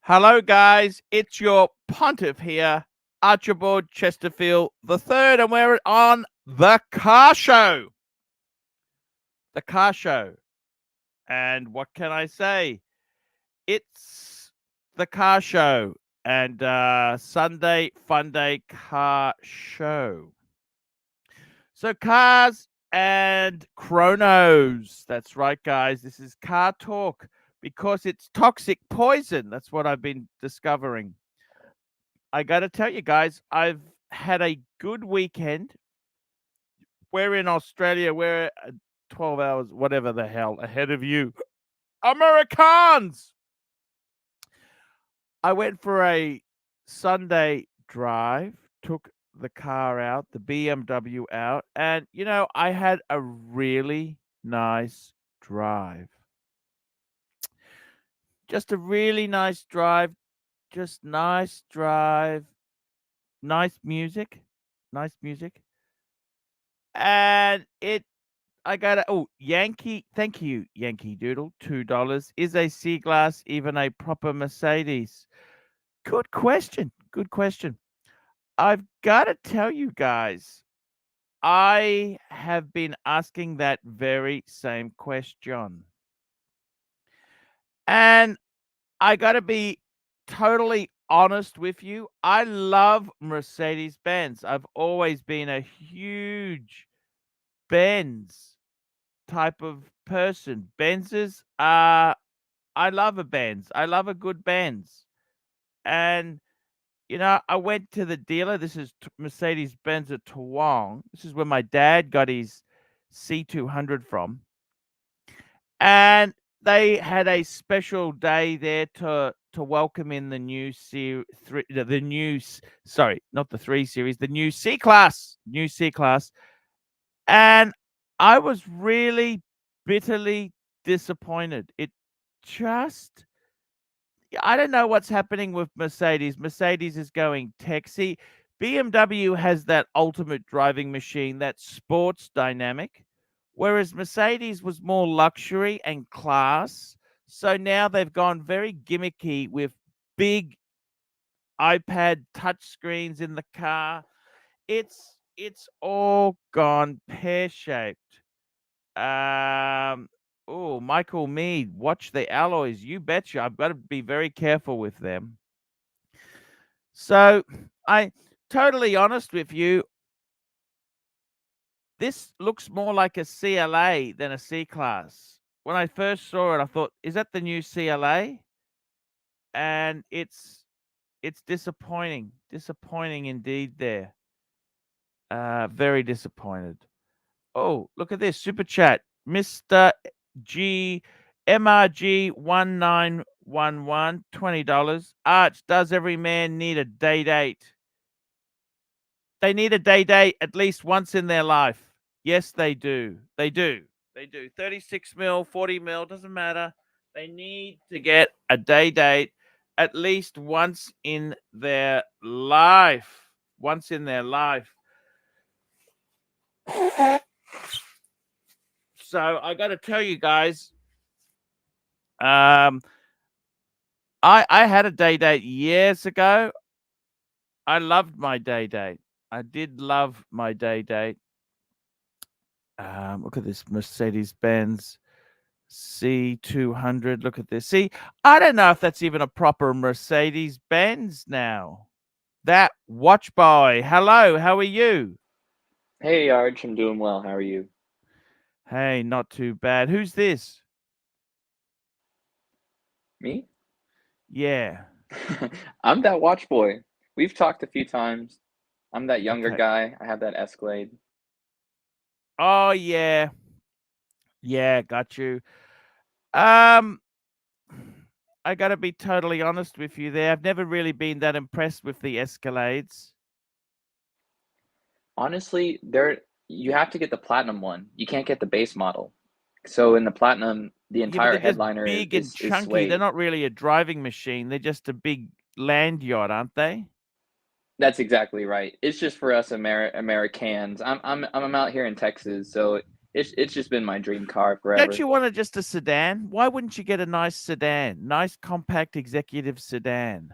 Hello, guys. It's your pontiff here, Archibald Chesterfield III, and we're on the car show. The car show. And what can I say? It's the car show and Sunday Fun Day car show. So cars and chronos. That's right, guys. This is car talk because it's toxic poison. That's what I've been discovering. I got to tell you guys, I've had a good weekend. We're in Australia. We're 12 hours, whatever the hell, ahead of you. Americans! I went for a Sunday drive, took the car out, the BMW out, and, you know, I had a really nice drive. Just a really nice drive. Just nice drive. Nice music. Nice music. And I got a, Yankee, thank you, Yankee Doodle, $2. Is a C-Class even a proper Mercedes? Good question. Good question. I've got to tell you guys, I have been asking that very same question. And I got to be totally honest with you. I love Mercedes-Benz. I've always been a huge Benz type of person. Benzes are, I love a Benz. I love a good Benz. And, you know, I went to the dealer. This is Mercedes-Benz at Toowong. This is where my dad got his C200 from. And they had a special day there to welcome in the new the new C-Class. And I was really bitterly disappointed. It just I don't know what's happening with Mercedes. Mercedes is going techy. BMW has that ultimate driving machine, that sports dynamic, whereas Mercedes was more luxury and class. So now they've gone very gimmicky with big iPad touchscreens in the car. It's all gone pear-shaped. Oh, Michael Mead, watch the alloys. You betcha. I've got to be very careful with them. So, I totally honest with you, this looks more like a CLA than a C-Class. When I first saw it, I thought, is that the new CLA? And it's disappointing. Disappointing indeed there. Very disappointed. Oh, look at this super chat. Mr. G MRG 1911, $20. Arch, does every man need a day date? They need a day date at least once in their life. Yes, they do. They do. They do. 36 mil, 40 mil, doesn't matter. They need to get a day date at least once in their life. Once in their life. So I got to tell you guys, I had a day date years ago. I loved my day date. I did love my day date. Look at this Mercedes-Benz C200. Look at this. See, I don't know if that's even a proper Mercedes-Benz now. That watch boy. Hello, how are you? Hey, Arch, I'm doing well. How are you? Hey, not too bad. Who's this? Me? Yeah. I'm that watch boy. We've talked a few times. I'm that younger Okay. guy. I have that Escalade. Oh, yeah. Yeah, got you. Um, I got to be totally honest with you there. I've never really been that impressed with the Escalades. Honestly, you have to get the platinum one. You can't get the base model. So in the platinum, the Yeah, but entire they're just headliner big and is chunky. They're suede. not really a driving machine. They're just a big land yacht, aren't they? That's exactly right. It's just for us Americans. I'm out here in Texas, so it's just been my dream car Don't forever. you want just a sedan? Why wouldn't you get a nice sedan? Nice compact executive sedan.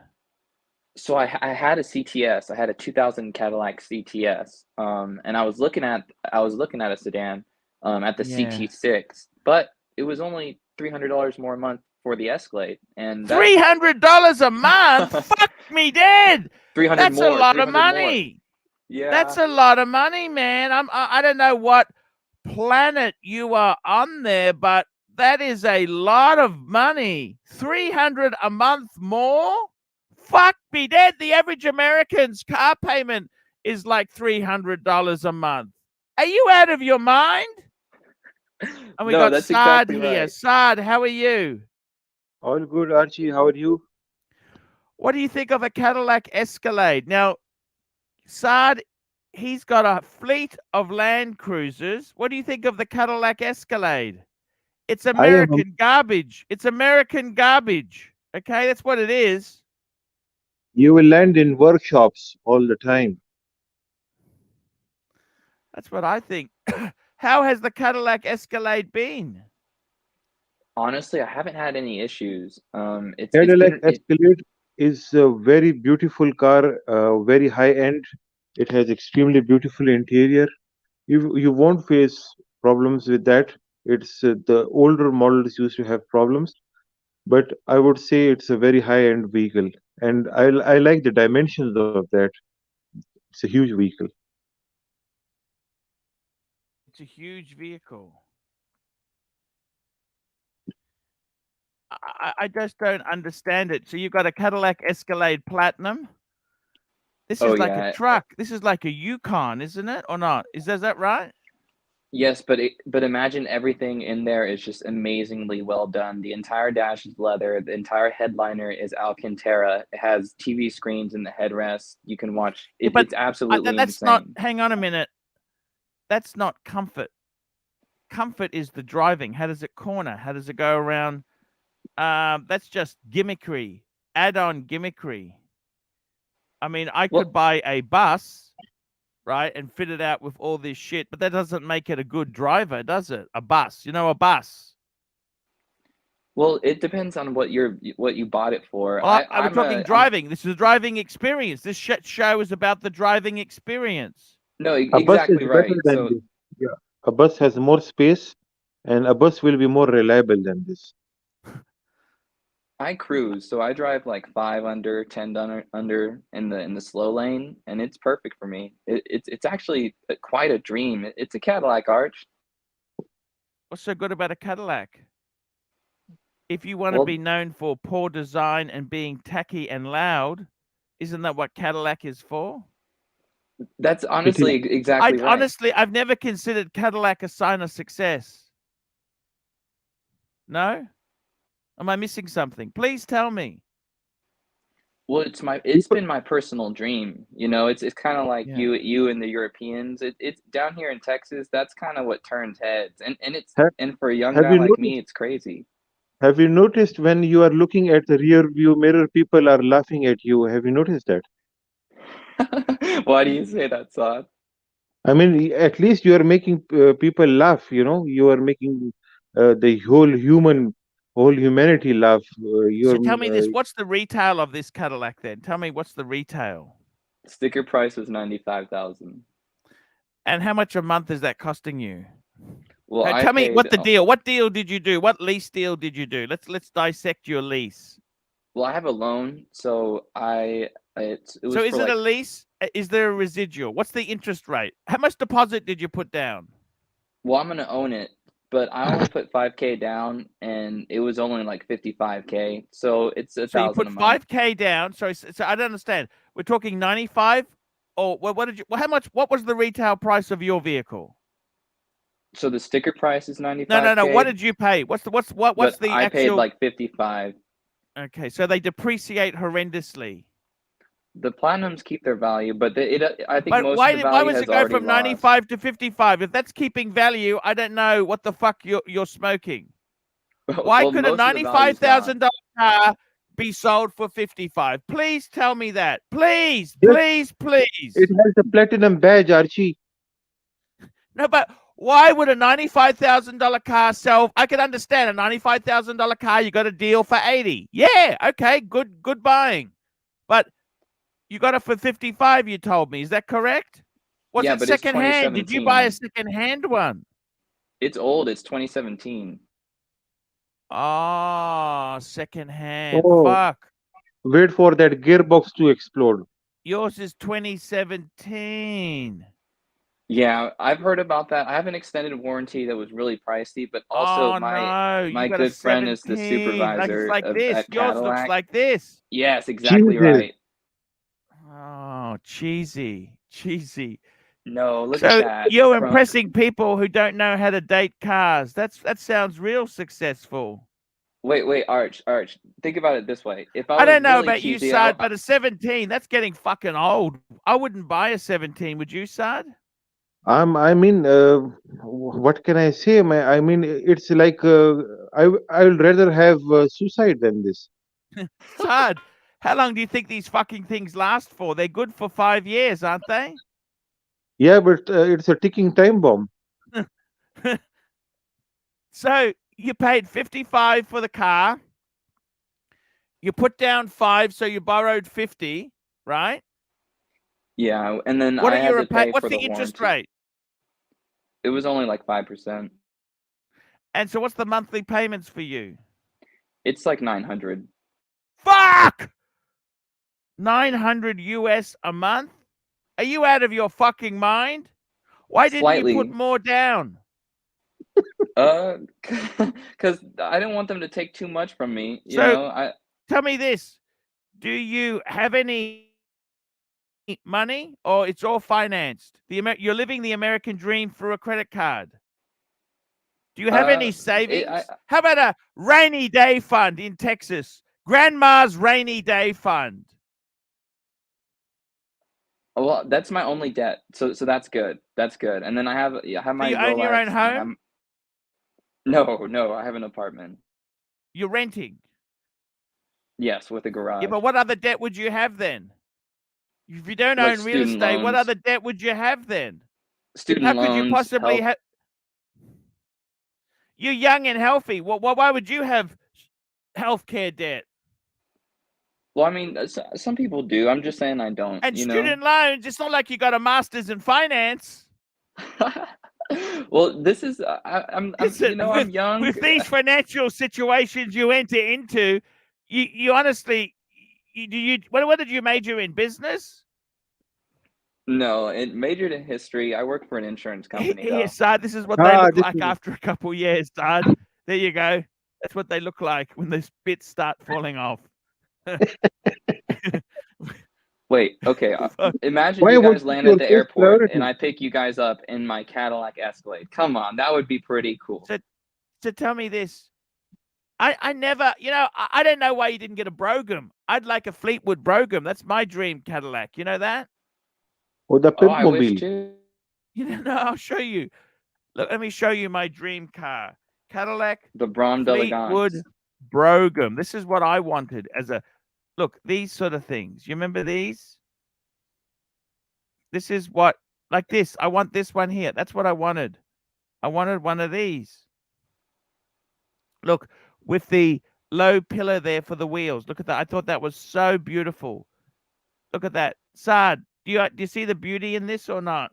So I had a CTS. I had a 2000 Cadillac CTS. And I was looking at a sedan at the Yeah. CT6, but it was only $300 more a month for the Escalade, and that $300 a month? Fuck me dead. 300 That's a more, lot of 300 more. money. That's Yeah. a lot of money, man. I don't know what planet you are on there, but that is a lot of money. 300 a month more? Fuck me dead. The average American's car payment is like $300 a month. Are you out of your mind? And we No, got that's Saad exactly here. right. Saad, how are you? All good, Archie. How are you? What do you think of a Cadillac Escalade? Now, Saad, he's got a fleet of Land Cruisers. What do you think of the Cadillac Escalade? It's I am. American garbage. It's American garbage. Okay, that's what it is. You will land in workshops all the time. That's what I think. How has the Cadillac Escalade been? Honestly, I haven't had any issues. It's Cadillac been Escalade is a very beautiful car, very high end. It has extremely beautiful interior. You won't face problems with that. It's the older models used to have problems, but I would say it's a very high end vehicle, and I like the dimensions of that. It's a huge vehicle. It's a huge vehicle. I just don't understand it. So you've got a Cadillac Escalade Platinum. This oh is like a yeah. truck. This is like a Yukon, isn't it? Or not? Is that right? Yes, but imagine everything in there is just amazingly well done. The entire dash is leather. The entire headliner is Alcantara. It has TV screens in the headrest. You can watch Yeah, it. but It's absolutely that's not. insane. Hang on a minute. That's not comfort. Comfort is the driving. How does it corner? How does it go around? That's just gimmickry. add-on gimmickry. I mean, I Well- could buy a bus, right, and fit it out with all this shit, but that doesn't make it a good driver, does it? A bus, a bus. Well, it depends on what you bought it for. I was I'm talking a driving. This is a driving experience. This shit show is about the driving experience. no, A bus is exactly better right. than So this. Yeah. A bus has more space, and a bus will be more reliable than this. I cruise, so I drive like 5 under, 10 under in the slow lane, and it's perfect for me. It's actually quite a dream. It's a Cadillac Arch. What's so good about a Cadillac? If you want to Well, be known for poor design and being tacky and loud, isn't that what Cadillac is for? that's honestly exactly right. Honestly, I've never considered Cadillac a sign of success. No? Am I missing something? Please tell me. Well, it's been my personal dream. It's kind of like Yeah. you and the Europeans. It's down here in Texas. That's kind of what turns heads, and Have, and for a young have guy you like noticed? me, it's crazy. Have you noticed when you are looking at the rear view mirror, people are laughing at you? Have you noticed that? Why do you say that, Saad? I mean, at least you are making people laugh. You are making the whole humanity laugh. So tell me this. What's the retail of this Cadillac then? Tell me what's the retail? Sticker price was 95,000. And how much a month is that costing you? Well, Okay, I tell me what paid. the deal. What deal did you do? What lease deal did you do? Let's dissect your lease. Well, I have a loan, so it was So is for it like. a lease? Is there a residual? What's the interest rate? How much deposit did you put down? Well, I'm gonna own it, but I only put 5K down, and it was only like 55K, so it's So you 1,000 put a month. 5K down. So I don't understand. We're talking 95, or what did you? Well, how much? What was the retail price of your vehicle? So the sticker price is No. 95K, What did you pay? What's but the I paid actual? like 55. Okay, so they depreciate horrendously. The platinums keep their value, but I think But most of the why value was has it go already from lost. 95 to 55? If that's keeping value, I don't know what the fuck you're smoking. Why Well, could a most of the value's gone. $95,000 car be sold for 55? Please tell me that. Please, Yes, please, please. it has the platinum badge, Archie. No, but why would a $95,000 car sell? I could understand a $95,000 car. You got a deal for 80. Yeah, okay, good buying. But you got it for 55. You told me. Is that correct? Was Yeah, it but it's secondhand? Did you buy a 2017. secondhand one? It's old. It's 2017. Oh, secondhand. Oh, Fuck. wait for that gearbox to explode. Yours is 2017. Yeah, I've heard about that. I have an extended warranty that was really pricey, but also Oh no, you my got a good friend is the 17. Like it's supervisor like this. at Yours looks Cadillac. like this. Yes, exactly Jesus. right. Oh, cheesy. No, look So at that. you're From impressing people who don't know how to date cars. That sounds real successful. wait, Arch, think about it this way. If I I was don't know really about you, cheesy, Sard, but a 17, that's getting fucking old. I wouldn't buy a 17, would you, Sard? I mean, what can I say? I mean, it's like I would rather have suicide than this. Sard, how long do you think these fucking things last for? They're good for 5 years, aren't they? Yeah, but it's a ticking time bomb. So you paid 55 for the car. You put down 5, so you borrowed 50, right? yeah, and then What I are had your to pay what's for the the interest warranty. rate? It was only like 5%. And so what's the monthly payments for you? It's like 900. Fuck! 900 US a month? Are you out of your fucking mind? Why didn't you put Slightly. more down? Because I didn't want them to take too much from me. Tell me this. Do you have any money or it's all financed? You're living the American dream through a credit card. Do you have any savings? How about a rainy day fund in Texas? Grandma's rainy day fund. Well, that's my only debt, so that's good. That's good. And then I have my Do you own your own Rolex. And home? No, I have an apartment. You're renting. Yes, with a garage. Yeah, but what other debt would you have then? If you don't Like own real student estate, what loans. other debt would you have then? Student How could you loans, possibly health. have? You're young and healthy. Why would you have healthcare debt? Well, I mean, some people do. I'm just saying I don't, And you know? student loans, it's not like you got a master's in finance. Well, this is I'm Listen, you know, I'm young. with these financial situations you enter into, you honestly, what did you major in? Business? No, it majored in history. I work for an insurance company though. Yes, Dad, this is what they look This like is after a couple years, Dad. There you go. That's what they look like when those bits start falling off. Wait, okay. Imagine why you was guys this land your at the first airport priority? and I pick you guys up in my Cadillac Escalade. Come on, that would be pretty cool. So tell me this. I never, I don't know why you didn't get a Brougham. I'd like a Fleetwood Brougham. That's my dream Cadillac. You know that? Or the Oh, I wish Pimpmobile? too. No, I'll show you. Look, let me show you my dream car. Cadillac The Brom Fleetwood d'Elegance. Brougham. This is what I wanted as a look, these sort of things. You remember these? This is what, like this. I want this one here. That's what I wanted. I wanted one of these. Look, with the low pillar there for the wheels. Look at that. I thought that was so beautiful. Look at that. Saad, do you see the beauty in this or not?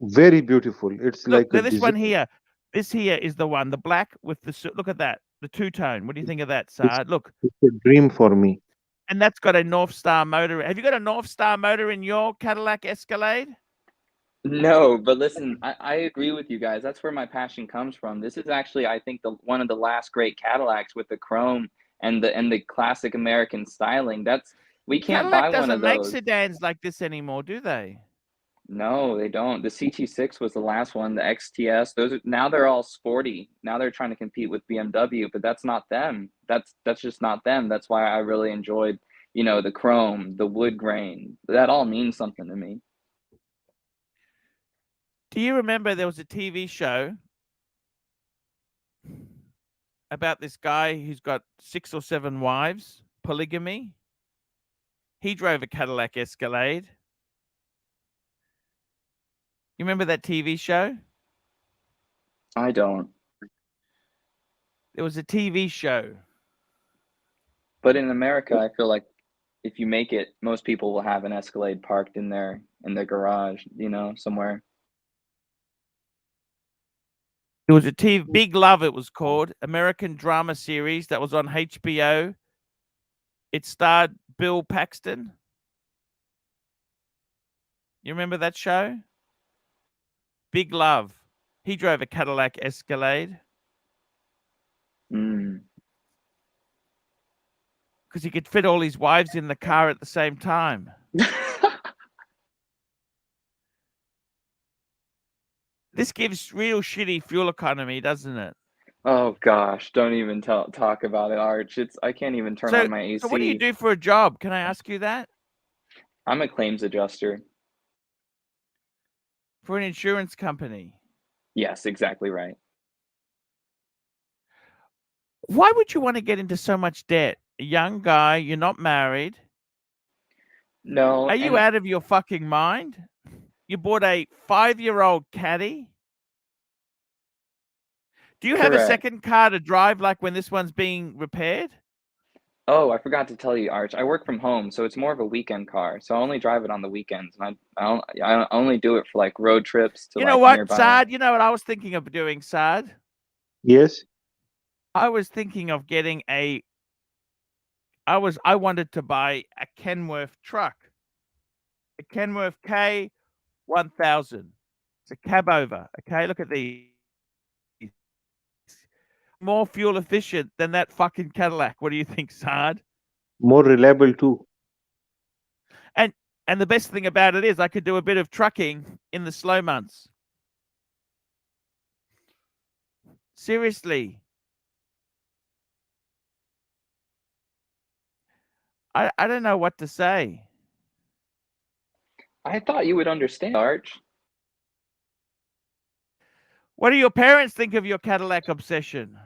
Very beautiful. It's Look, like a this one design. here. This here is the one, the black with the, look at that, the two-tone. What do you think of that, It's, Saad? Look, it's a dream for me. and that's got a North Star motor. Have you got a North Star motor in your Cadillac Escalade? No, but listen, I agree with you guys. That's where my passion comes from. This is actually, I think, one of the last great Cadillacs with the chrome and the classic American styling. We can't buy Cadillac one doesn't of make those. sedans like this anymore, do they? No, they don't. The CT6 was the last one. The XTS, now they're all sporty. Now they're trying to compete with BMW, but that's not them. That's just not them. That's why I really enjoyed, the chrome, the wood grain. That all means something to me. Do you remember there was a TV show about this guy who's got 6 or 7 wives, polygamy? He drove a Cadillac Escalade. You remember that TV show? I don't. There was a TV show. But in America, I feel like if you make it, most people will have an Escalade parked in their garage, somewhere. There was a TV, Big Love it was called, American drama series that was on HBO. It starred Bill Paxton. You remember that show? Big Love. He drove a Cadillac Escalade. Mm. Because he could fit all his wives in the car at the same time. This gives real shitty fuel economy, doesn't it? Oh gosh, don't even talk about it, Arch. I can't even turn on my AC. So what do you do for a job? Can I ask you that? I'm a claims adjuster. For an insurance company? Yes, exactly right. Why would you want to get into so much debt? A young guy, you're not married. No. Are you out of your fucking mind? You bought a 5-year-old Caddy? Do you have a second car to drive like when this one's being repaired? Oh, I forgot to tell you, Arch. I work from home, so it's more of a weekend car. So I only drive it on the weekends, and I only do it for like road trips to what, Saad? You know what I was thinking of doing, Saad? Yes. I was thinking of getting I wanted to buy a Kenworth truck. A Kenworth K1000. It's a cab over. Okay, look at these. More fuel efficient than that fucking Cadillac. What do you think, Saad? More reliable too. And the best thing about it is I could do a bit of trucking in the slow months. Seriously. I don't know what to say. I thought you would understand, Arch. What do your parents think of your Cadillac obsession?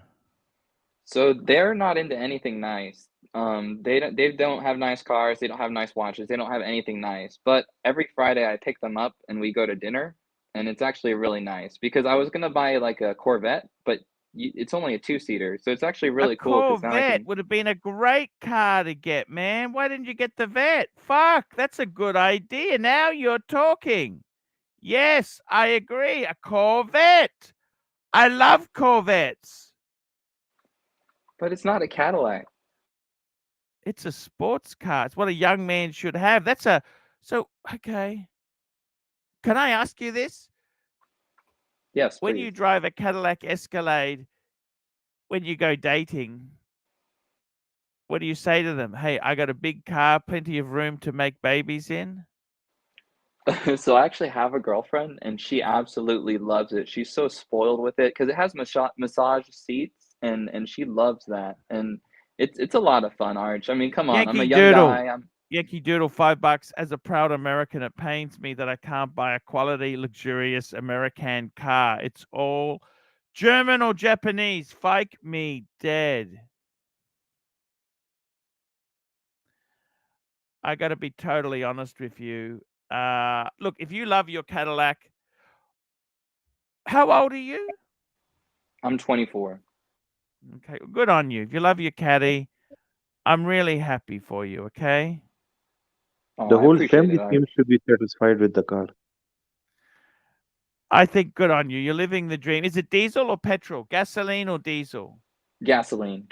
So they're not into anything nice. They don't have nice cars. They don't have nice watches. They don't have anything nice. But every Friday I pick them up and we go to dinner, and it's actually really nice because I was gonna buy like a Corvette, but it's only a 2-seater, so it's actually really cool because now I Corvette can. would have been a great car to get, man. Why didn't you get the vet? Fuck, that's a good idea. Now you're talking. Yes, I agree. A Corvette. I love Corvettes. But it's not a Cadillac. It's a sports car. It's what a young man should have. Okay. Can I ask you this? Yes, When please. you drive a Cadillac Escalade, when you go dating, what do you say to them? Hey, I got a big car, plenty of room to make babies in. So I actually have a girlfriend, and she absolutely loves it. She's so spoiled with it because it has massage seats, and she loves that. And it's a lot of fun, Arch. I mean, come on, I'm a Yankee young Doodle. guy. Yankee Doodle, $5. As a proud American, it pains me that I can't buy a quality, luxurious American car. It's all German or Japanese. Fake me dead. I got to be totally honest with you. Look, if you love your Cadillac, how old are you? I'm 24. Okay, good on you. If you love your caddy, I'm really happy for you, okay? Oh, The I whole appreciate family it, Arch. seems to be satisfied with the car. I think good on you. You're living the dream. Is it diesel or petrol? Gasoline or diesel? Gasoline.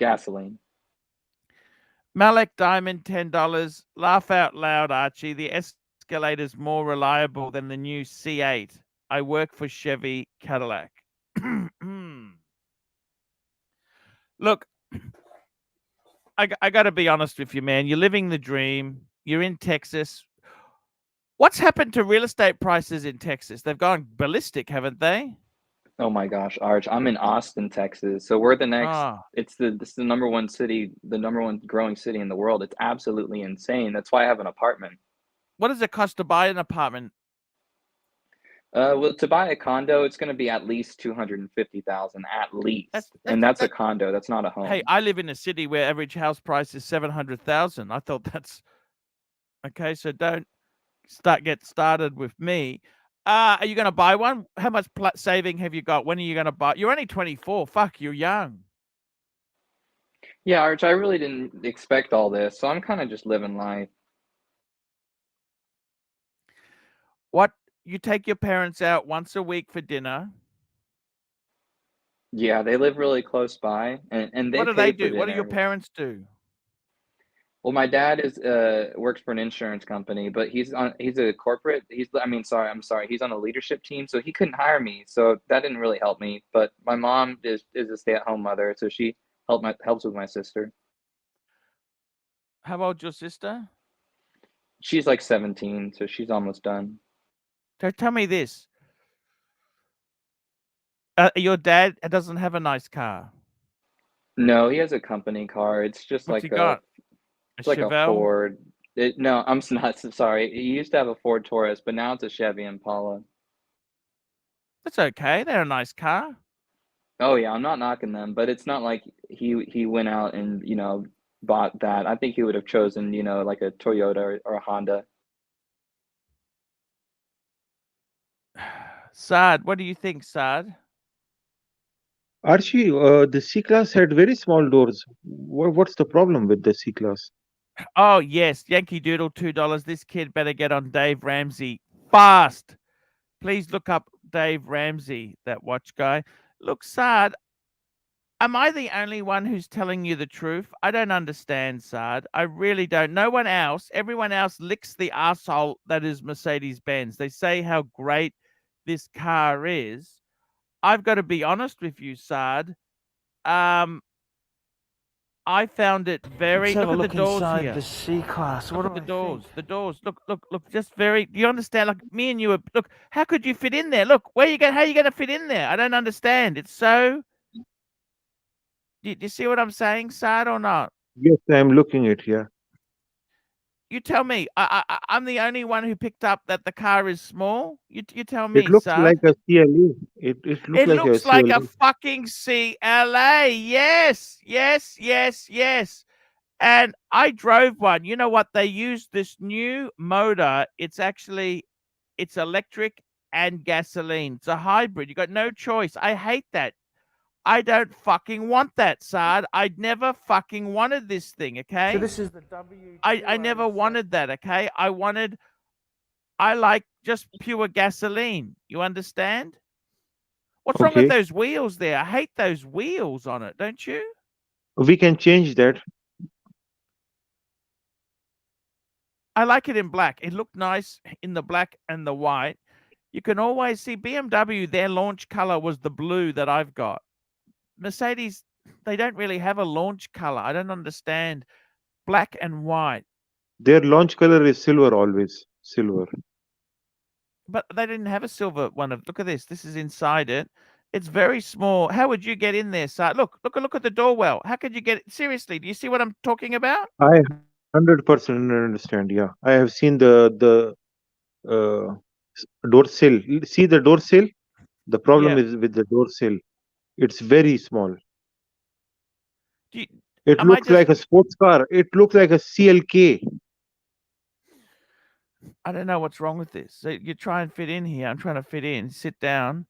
Malek Diamond, $10. Laugh out loud, Archie. The Escalade is more reliable than the new C8. I work for Chevy Cadillac. Look, I got to be honest with you, man. You're living the dream. You're in Texas. What's happened to real estate prices in Texas? They've gone ballistic, haven't they? Oh my gosh, Arch, I'm in Austin, Texas. So we're the next. Oh, It's the number one city, the number one growing city in the world. It's absolutely insane. That's why I have an apartment. what does it cost to buy an apartment? Well, to buy a condo, it's going to be at least 250,000, at least, and that's a condo. That's not a home. Hey, I live in a city where average house price is 700,000. I thought that's okay. So don't get started with me. Are you going to buy one? How much saving have you got? When are you going to buy? You're only 24. Fuck, you're young. Yeah, Arch, I really didn't expect all this, so I'm kind of just living life. What, you take your parents out once a week for dinner? Yeah, they live really close by, and they What do pay they for do? What do dinner. your parents do? Well, my dad works for an insurance company, but he's a corporate. I'm sorry. He's on a leadership team, so he couldn't hire me. So that didn't really help me. But my mom is a stay-at-home mother, so she helps with my sister. How old's your sister? She's like 17, so she's almost done. So tell me this. Your dad doesn't have a nice car. No, he has a company car. It's just What's like he got? it's like a Chevelle? Ford. No, I'm not sorry. He used to have a Ford Taurus, but now it's a Chevy Impala. That's okay. They're a nice car. Oh yeah, I'm not knocking them, but it's not like he went out and, bought that. I think he would have chosen, like a Toyota or a Honda. Saad, what do you think, Saad? Archie, the C class had very small doors. What's the problem with the C class? Oh, yes. Yankee Doodle, $2. This kid better get on Dave Ramsey fast. Please look up Dave Ramsey, that watch guy. Look, Saad, am I the only one who's telling you the truth? I don't understand, Saad. I really don't. No one else, everyone else licks the arsehole that is Mercedes-Benz. They say how great this car is. I've got to be honest with you, Saad. I found it very. Let's have Look a at the look doors inside here. the C class. What Look do at the I doors. think? The doors. Look. Just very. Do you understand? Like me and you are. Look, how could you fit in there? Look, where you going? How are you going to fit in there? I don't understand. It's so. Do you see what I'm saying, Sad, or not? Yes, I'm looking at here. You tell me. I'm the only one who picked up that the car is small. You tell It me, looks Sad. like a CLA. It looks It like looks a like a CLA. fucking CLA. Yes. And I drove one. You know what? They use this new motor. It's electric and gasoline. It's a hybrid. You got no choice. I hate that. I don't fucking want that, Sard. I'd never fucking wanted this thing, okay? So this is the W2. I never wanted that, okay? I like just pure gasoline. You understand? What's wrong with Okay, those wheels there? I hate those wheels on it, don't you? we can change that. I like it in black. It looked nice in the black and the white. You can always see BMW, their launch color was the blue that I've got. Mercedes, they don't really have a launch color. I don't understand. Black and white. Their launch color is silver always. Silver. But they didn't have a silver one. Look at this. This is inside it. It's very small. How would you get in there, sir? Look at the door well. How could you get it? Seriously, do you see what I'm talking about? I 100% understand. Yeah, I have seen the uh, door sill. See the door sill? The problem Yeah. is with the door sill. It's very small. Do you, It am I looks just like a sports car. It looks like a CLK. I don't know what's wrong with this. So you try and fit in here. I'm trying to fit in. Sit down.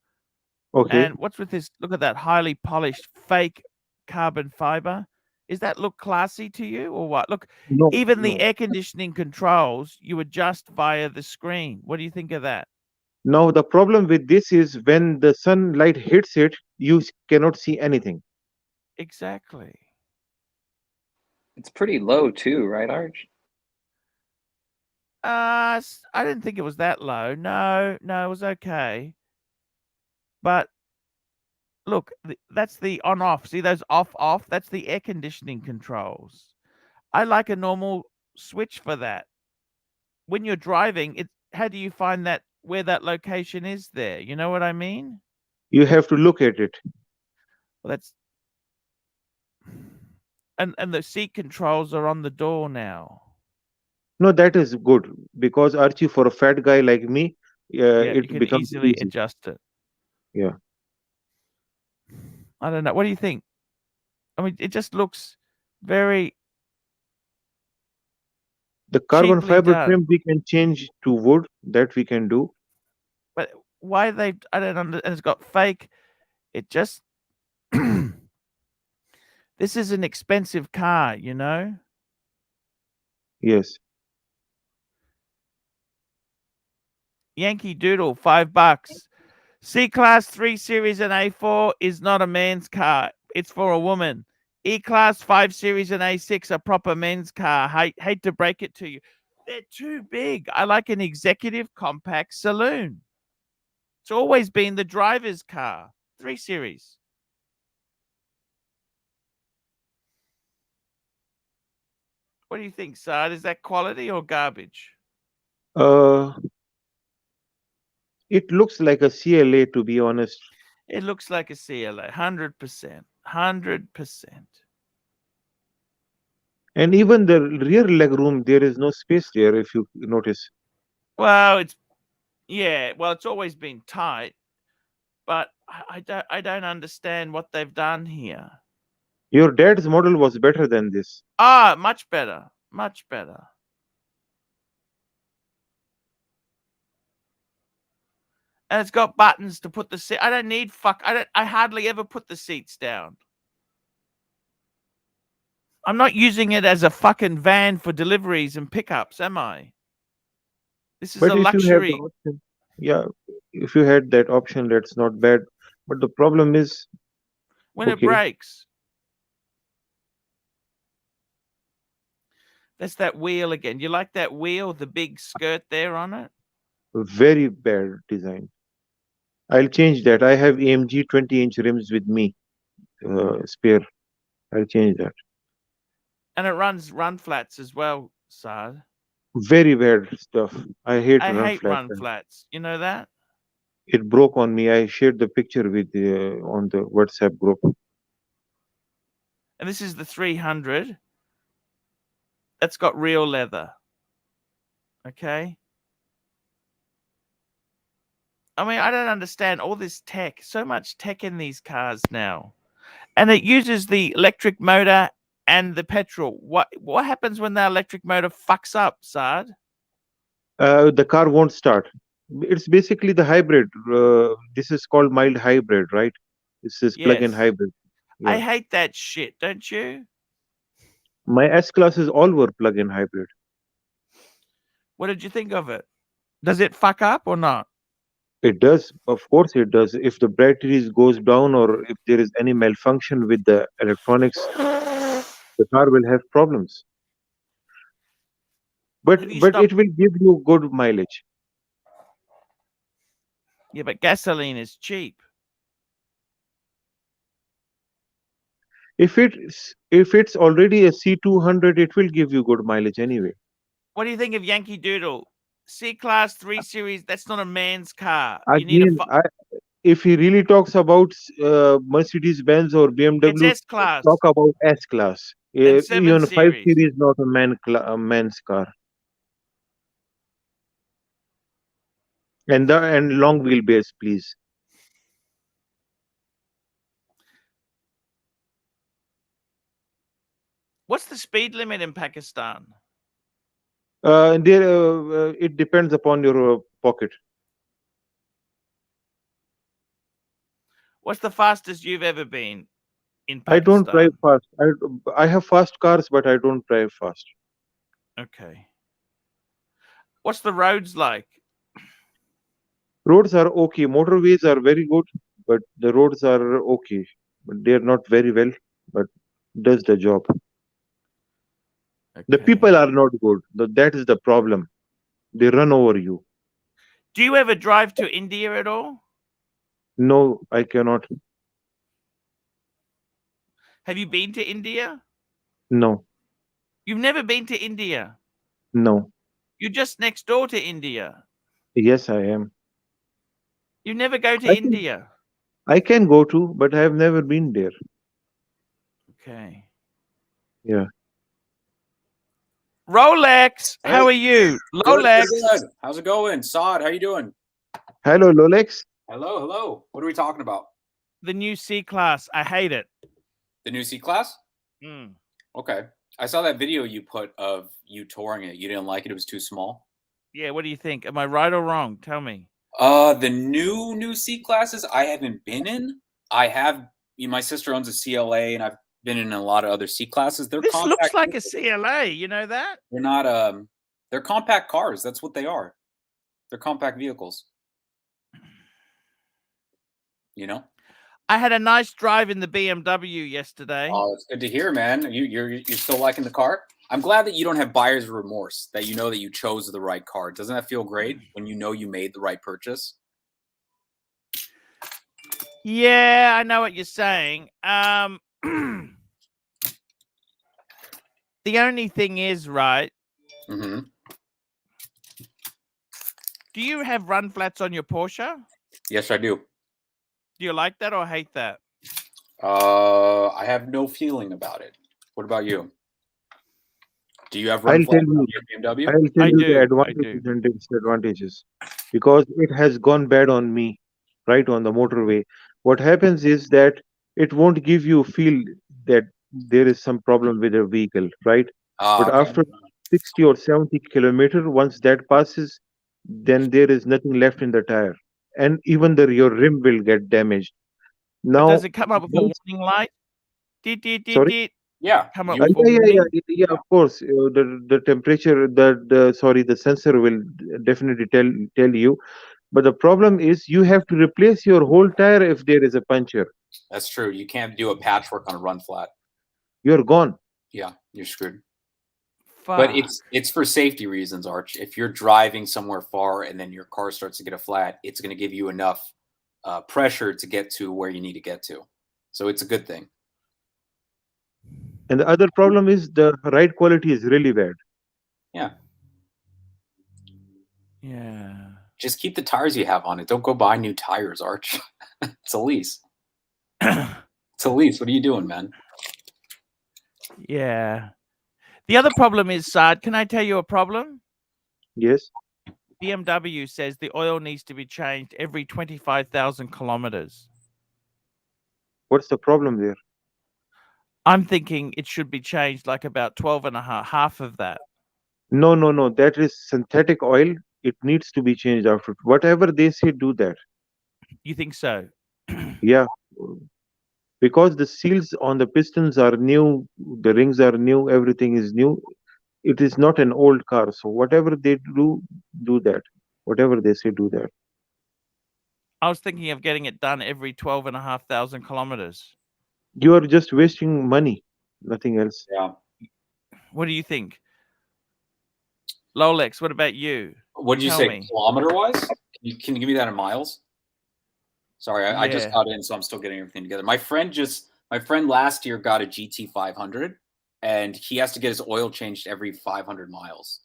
Okay. And what's with this? Look at that highly polished fake carbon fiber. Is that look classy to you or what? Look, No, even the no. air conditioning controls you adjust via the screen. What do you think of that? Now the problem with this is when the sunlight hits it, you cannot see anything. Exactly. It's pretty low too, right, Arch? I didn't think it was that low. No, it was okay. But look, that's the on off. See those off? That's the air conditioning controls. I like a normal switch for that. When you're driving, how do you find that where that location is there? You know what I mean? You have to look at it. Well, that's and the seat controls are on the door now. No, that is good because Archie, for a fat guy like me, Yeah, you it can becomes easily easy. adjust it. Yeah. I don't know. What do you think? I mean, it just looks very The carbon cheaply fiber done. trim we can change to wood. That we can do. But why they? I don't understand. And it's got fake. It just. This is an expensive car, you know. Yes. Yankee Doodle, $5. C-Class 3 Series and A4 is not a man's car. It's for a woman. E-Class 5 Series and A6 are proper men's car. Hate to break it to you. They're too big. I like an executive compact saloon. It's always been the driver's car. 3 Series. What do you think, Sard? Is that quality or garbage? Uh, it looks like a CLA, to be honest. It looks like a CLA, 100%. 100%. And even the rear leg room, there is no space there, if you notice. Well, it's always been tight, but I don't understand what they've done here. Your dad's model was better than this. Ah, much better. Much better. And it's got buttons to put the seat. I don't need I hardly ever put the seats down. I'm not using it as a fucking van for deliveries and pickups, am I? This is But a if you have the luxury. option, yeah, if you had that option, that's not bad. But the problem is, When it okay, breaks. That's that wheel again. You like that wheel, the big skirt there on it? very bad design. I'll change that. I have AMG 20-inch rims with me, spare. I'll change that. And it runs run flats as well, Sard. Very bad stuff. I hate I run hate flat. run flats. You know that? It broke on me. I shared the picture with on the WhatsApp group. And this is the 300. That's got real leather. Okay? I mean, I don't understand all this tech. So much tech in these cars now. And it uses the electric motor and the petrol. What happens when the electric motor fucks up, Saad? The car won't start. It's basically the hybrid. This is called mild hybrid, right? This is plug-in Yes. hybrid. I Yeah. hate that shit, don't you? My S classes all were plug-in hybrid. What did you think of it? Does it fuck up or not? It does, of course it does. If the batteries goes down or if there is any malfunction with the electronics, the car will have problems. But Have you but it stopped? will give you good mileage. Yeah, but gasoline is cheap. If it's already a C200, it will give you good mileage anyway. What do you think of Yankee Doodle? C-Class 3 Series, that's not a man's car. You need a... Again, if he really talks about Mercedes-Benz or It's BMW, S-Class talk about S class. and 7 Even 5 Series. Series not a man's car. And long wheelbase, please. What's the speed limit in Pakistan? It depends upon your pocket. What's the fastest you've ever been in I don't drive Pakistan? fast. I have fast cars, but I don't drive fast. Okay. What's the roads like? Roads are okay. Motorways are very good, but the roads are okay. But they are not very well, but does the job. The Okay. people are not good. That is the problem. They run over you. Do you ever drive to India at all? No, I cannot. Have you been to India? No, You've never been to India. no. You're just next door to India. Yes, I am. You never go to I can, India. I can go to, but I have never been there. Okay. Yeah. Rolex, Hey. how are you? Good, Rolex. good. How's it going? Saad, how you doing? Hello, Lolex. Hello. What are we talking about? The new C-Class. I hate it. The new C-Class? Mm. Okay. I saw that video you put of you touring it. You didn't like it? It was too small? Yeah, what do you think? Am I right or wrong? Tell me. The new C-Classes I haven't been in. I have, my sister owns a CLA, and I've been in a lot of other C-Classes. They're This compact looks like a vehicles. CLA. You know that? They're not, they're compact cars. That's what they are. They're compact vehicles. You know? I had a nice drive in the BMW yesterday. Oh, it's good to hear, man. You're still liking the car? I'm glad that you don't have buyer's remorse, that you know that you chose the right car. Doesn't that feel great when you know you made the right purchase? Yeah, I know what you're saying. The only thing is, right? Mm-hmm. Do you have run flats on your Porsche? Yes, I do. Do you like that or hate that? I have no feeling about it. What about you? Do you have I'll run tell flats you. on your BMW? I'll tell I you the do. I advantages do. and disadvantages because it has gone bad on me, right on the motorway. What happens is that it won't give you feel that there is some problem with your vehicle, right? Ah, But okay. after 60 or 70 kilometer, once that passes, then there is nothing left in the tire, and even your rim will get damaged. But does Now, it come up with a once, warning light? Did, sorry. Yeah. come up You, with a warning? Yeah, of course. The temperature, the sensor will definitely tell you. But the problem is you have to replace your whole tire if there is a puncture. that's true. You can't do a patchwork on a run flat. You're gone. Yeah, you're screwed. Fuck. But it's for safety reasons, Arch. If you're driving somewhere far and then your car starts to get a flat, it's going to give you enough pressure to get to where you need to get to. So it's a good thing. And the other problem is the ride quality is really bad. Yeah. Yeah. Just keep the tires you have on it. Don't go buy new tires, Arch. It's a lease. It's a lease. What are you doing, man? Yeah. The other problem is, Saad, can I tell you a problem? Yes. BMW says the oil needs to be changed every 25,000 kilometers. What's the problem there? I'm thinking it should be changed like about 12 and a half of that. No, no, no. That is synthetic oil. It needs to be changed after. Whatever they say, do that. You think so? Yeah. Because the seals on the pistons are new, the rings are new, everything is new. It is not an old car. So whatever they do, do that. Whatever they say, do that. I was thinking of getting it done every 12,500 kilometers. You are just wasting money, nothing else. Yeah. What do you think? Lolex, what about you? What did you Tell say, me. kilometer-wise? Can you give me that in miles? Sorry, I just Yeah. got in, so I'm still getting everything together. My friend last year got a GT 500, and he has to get his oil changed every 500 miles.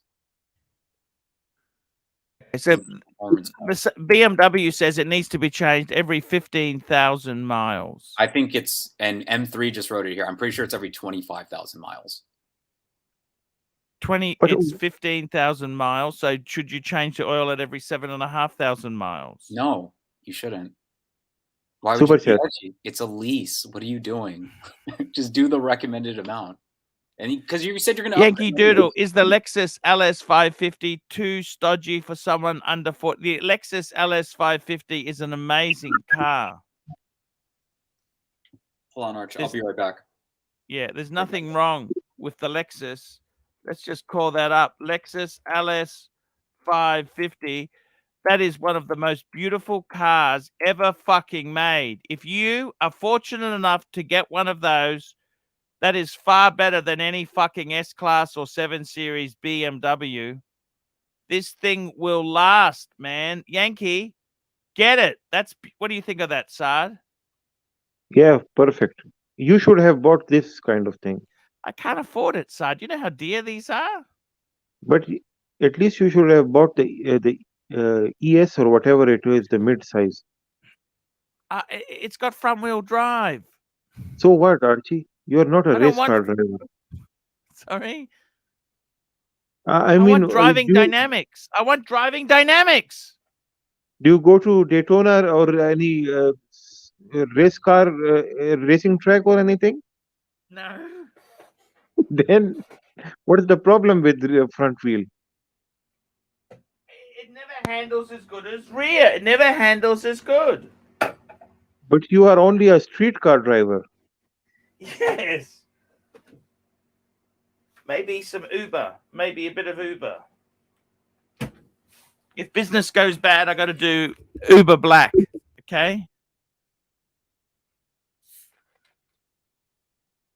So Performance car. BMW says it needs to be changed every 15,000 miles. I think it's, and M3 just wrote it here. I'm pretty sure it's every 25,000 miles. But It's 15,000 miles. So should you change the oil at every 7,500 miles? No, you shouldn't. Why would Super you do chat. that? It's a lease. What are you doing? Just do the recommended amount. And because you said you're going to Yankee Doodle, is the Lexus LS 550 too stodgy for someone under 40? The Lexus LS 550 is an amazing car. Hold on, Archie. I'll be right back. Yeah, there's nothing wrong with the Lexus. Let's just call that up. Lexus LS 550. That is one of the most beautiful cars ever fucking made. If you are fortunate enough to get one of those, that is far better than any fucking S-Class or 7 Series BMW. This thing will last, man. Yankee, get it. What do you think of that, Saad? Yeah, perfect. You should have bought this kind of thing. I can't afford it, Saad. You know how dear these are? But at least you should have bought the ES or whatever it is, the mid size. It's got front wheel drive. So what, Archie? You are not a I don't race want- car driver. Sorry. I I mean, want driving dynamics. I want driving dynamics. do you go to Daytona or any race car racing track or anything? No. Then what is the problem with the front wheel? It never handles as good as rear. It never handles as good. But you are only a street car driver. Yes. Maybe some Uber. Maybe a bit of Uber. If business goes bad, I got to do Uber Black. Okay.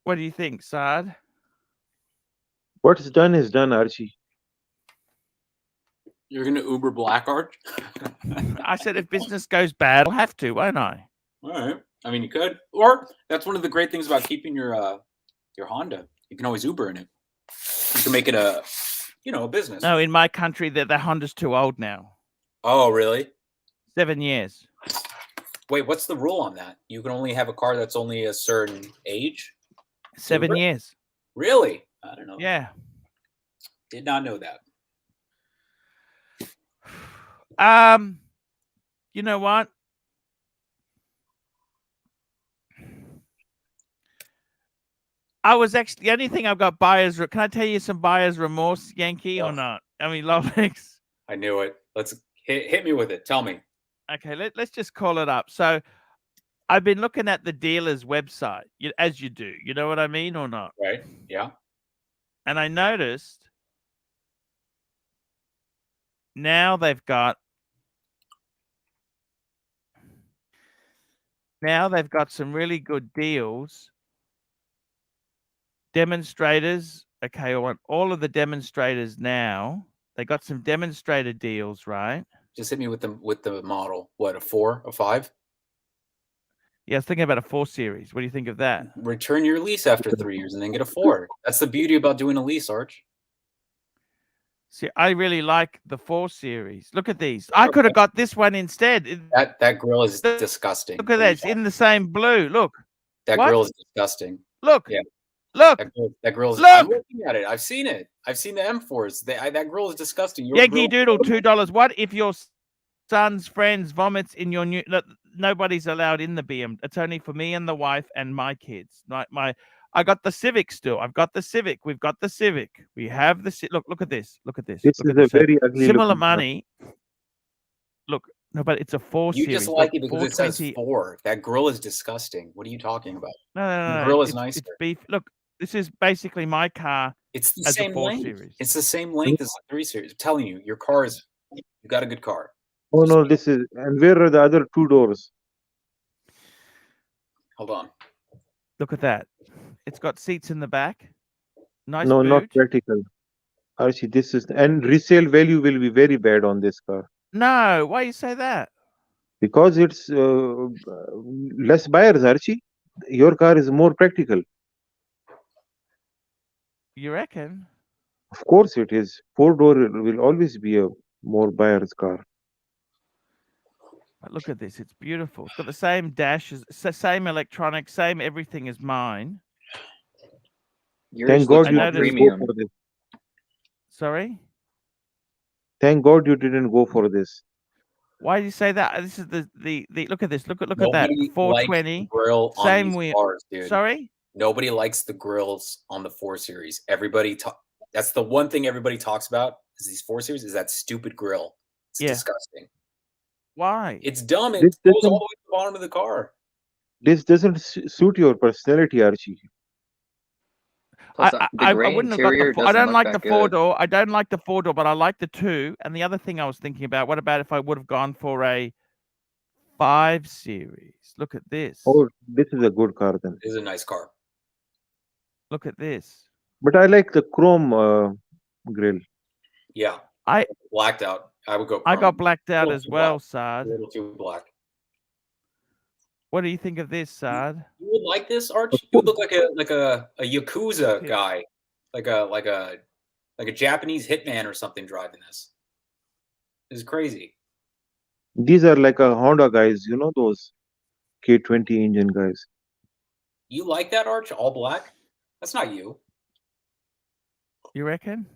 What do you think, Saad? What's done is done, Archie. You're going to Uber Black, Arch? I said if business goes bad, I'll have to, won't I? All right. I mean, you could. Or that's one of the great things about keeping your Honda. You can always Uber in it. You can make it a business. No, in my country, the Honda's too old now. Oh, really? 7 years. Wait, what's the rule on that? You can only have a car that's only a certain age? 7 years. Really? I don't know. Yeah. Did not know that. You know what? I was actually the only thing I've got buyer's. Can I tell you some buyer's remorse, Yankee, or not? I mean, Lolex. I knew it. Let's hit me with it. Tell me. Okay, let's just call it up. So, I've been looking at the dealer's website, as you do. You know what I mean, or not? Right? Yeah. And I noticed now they've got some really good deals. Demonstrators. Okay, I want all of the demonstrators now. They got some demonstrator deals, right? Just hit me with the model. What, a 4, a 5? Yeah, I was thinking about a 4 Series. What do you think of that? Return your lease after 3 years and then get a 4. That's the beauty about doing a lease, Arch. See, I really like the 4 Series. Look at these. I could have got this one instead. That grill is disgusting. Look at that. It's in the same blue. Look. That grill is disgusting. Look. Yeah. Look. That grill is. Look. I'm looking at it. I've seen it. I've seen the M4s. That grill is disgusting. Yankee Doodle, $2. What if your son's friends vomits in your new? Nobody's allowed in the BM. It's only for me and the wife and my kids. I got the Civic still. I've got the Civic. We've got the Civic. We have the look at this. Look at this. This Look is at a this. very ugly Similar looking car. money. Look, no, but it's a 4 You Series. just like Look, it because it says 420. 4. That grill is disgusting. What are you talking about? No, no, The no, no. grill is It's nicer. beef. Look, this is basically my car It's the as same a 4 length. Series. It's the same length as the 3 Series. I'm telling you, your car is. You got a good car. Oh no, this is. And where are the other two doors? Hold on. Look at that. It's got seats in the back. Nice No, boot. not practical. Archie, this is, and resale value will be very bad on this car No, why you say that? because it's less buyers. Archie, your car is more practical. You reckon? Of course, it is. 4-door will always be a more buyer's car. But look at this. It's beautiful. It's got the same dash, same electronics, same everything as mine. Yours Thank looks God you more didn't go premium. for this. Sorry? Thank God you didn't go for this. Why do you say that? This is the look at this. Look at that. Nobody likes 420. the grill on Same these wheel. cars, dude. Sorry? Nobody likes the grills on the 4 Series. Everybody that's the one thing everybody talks about is these 4 Series is that stupid grill. It's Yeah. disgusting. Why? It's dumb. It This goes all the doesn't, way to the bottom of the car. this doesn't suit your personality, Archie. Plus, I the gray wouldn't have got interior the. I doesn't don't look like that the good. 4-door. I don't like the 4-door, but I like the 2. And the other thing I was thinking about, what about if I would have gone for a 5 Series? Look at this. Oh, this is a good car then. This is a nice car. Look at this. But I like the chrome grill. Yeah. I Blacked out. I would go I got chrome. blacked out Little as too well, black. A Saad. little too black. What do you think of this, Saad? You would like this, Arch? Of You would course. look like a Yakuza Okay. guy. Like a Japanese hitman or something driving this. This is crazy. These are like a Honda guys, you know, those K20 engine guys. You like that, Arch? All black? That's not you. You reckon?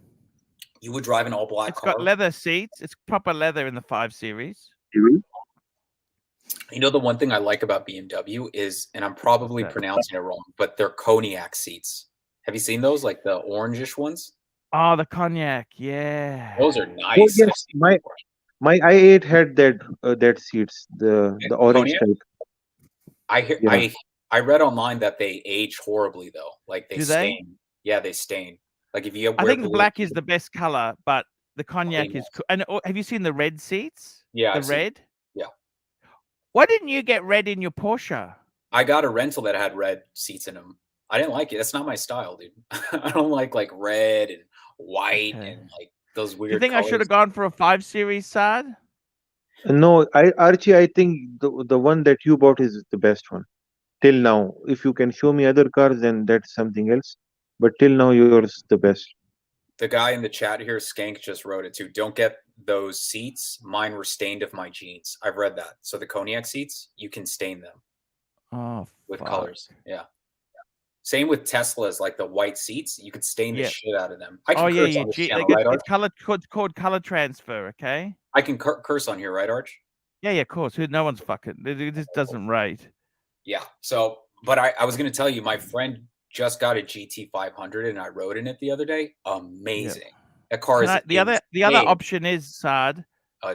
You would drive an all black It's car. got leather seats. It's proper leather in the 5 Series. You know, the one thing I like about BMW is, and I'm probably that? pronouncing it wrong, but they're cognac seats. Have you seen those? Like the orangish ones? Oh, the cognac. Yeah. Those are Oh nice. I've yes, seen my before. my i8 had that seats, the orange Cognac? type. I read online that they age horribly though. Like they Do they? stain. Yeah, they stain. Like if you I wear think blue, black is the best color, but the cognac is nice. cool. And have you seen the red seats? Yeah, The I've seen- red? yeah. Why didn't you get red in your Porsche? I got a rental that had red seats in them. I didn't like it. That's not my style, dude. I don't like red and white Okay. and like those Do weird you think I should colors. have gone for a 5 Series, Saad? No, Archie, I think the one that you bought is the best one till now. If you can show me other cars, then that's something else. But till now, yours the best. The guy in the chat here, Skank, just wrote it too. Don't get those seats. Mine were stained of my jeans. I've read that. So the cognac seats, you can stain them Oh, with fuck. colors. Yeah. Same with Teslas, like the white seats. You could stain the Yeah. shit out of them. I can Oh, yeah, curse yeah. on this They channel, get, right, Arch? it's called color transfer, okay? I can curse on here, right, Arch? Yeah, of course. No one's fucking. It just doesn't rate. Yeah. So, but I was going to tell you, my friend just got a GT 500 and I rode in it the other day. Amazing. That car is The other option is, Saad,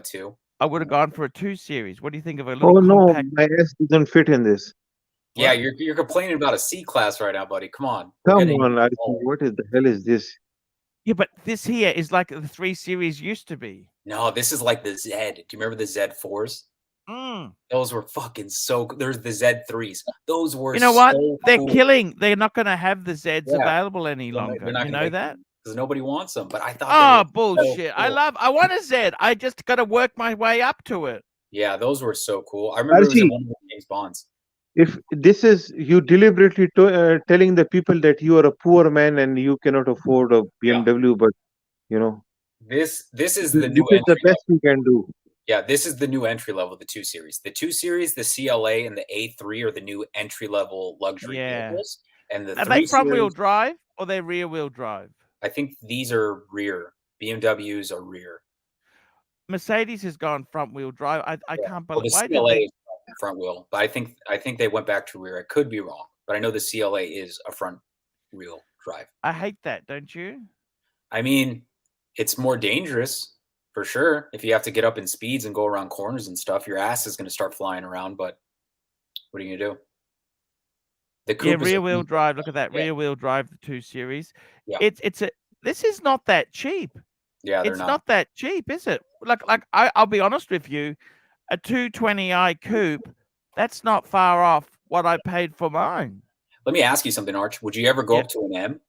too. I would have gone for a 2 Series. What do you think of a little Oh no, compact? my S doesn't fit in this. Yeah, you're complaining about a C class right now, buddy. Come on. Come on, Archie, what is the hell is this? Yeah, but this here is like the 3 Series used to be. No, this is like the Z. Do you remember the Z4s? Those were fucking so good. There's the Z3s. Those were You know what? so They're cool. killing. They're not going to have the Zs Yeah. available any They're longer. not You gonna know make that? because nobody wants them. But I thought Oh, they were so bullshit. cool. I want a Z. I just got to work my way up to it. Yeah, those were so cool. I remember it was in Archie, one of the James Bonds. if this is you deliberately telling the people that you are a poor man and you cannot afford a BMW, but you know This is this the new is the entry best level. you can do. Yeah, this is the new entry level, the 2 Series. The 2 Series, the CLA, and the A3 are the new entry level luxury Yeah. vehicles. And the Are 3 they front wheel Series, drive or they rear wheel drive? I think these are rear. BMWs are rear. Mercedes has gone front wheel drive. I can't Well, believe. the Why did CLA they? is front wheel, but I think they went back to rear. I could be wrong, but I know the CLA is a front wheel drive. I hate that, don't you? I mean, it's more dangerous for sure. If you have to get up in speeds and go around corners and stuff, your ass is going to start flying around. But what are you going to do? The Yeah, coupe is rear wheel drive. Look at that, Yeah. rear wheel drive, the 2 Series. Yeah. This is not that cheap. Yeah, they're It's not that cheap, is it? I'll be honest with you, a 220i coupe, that's not far off what I paid for mine. Let me ask you something, Arch. Would you ever go up to an M?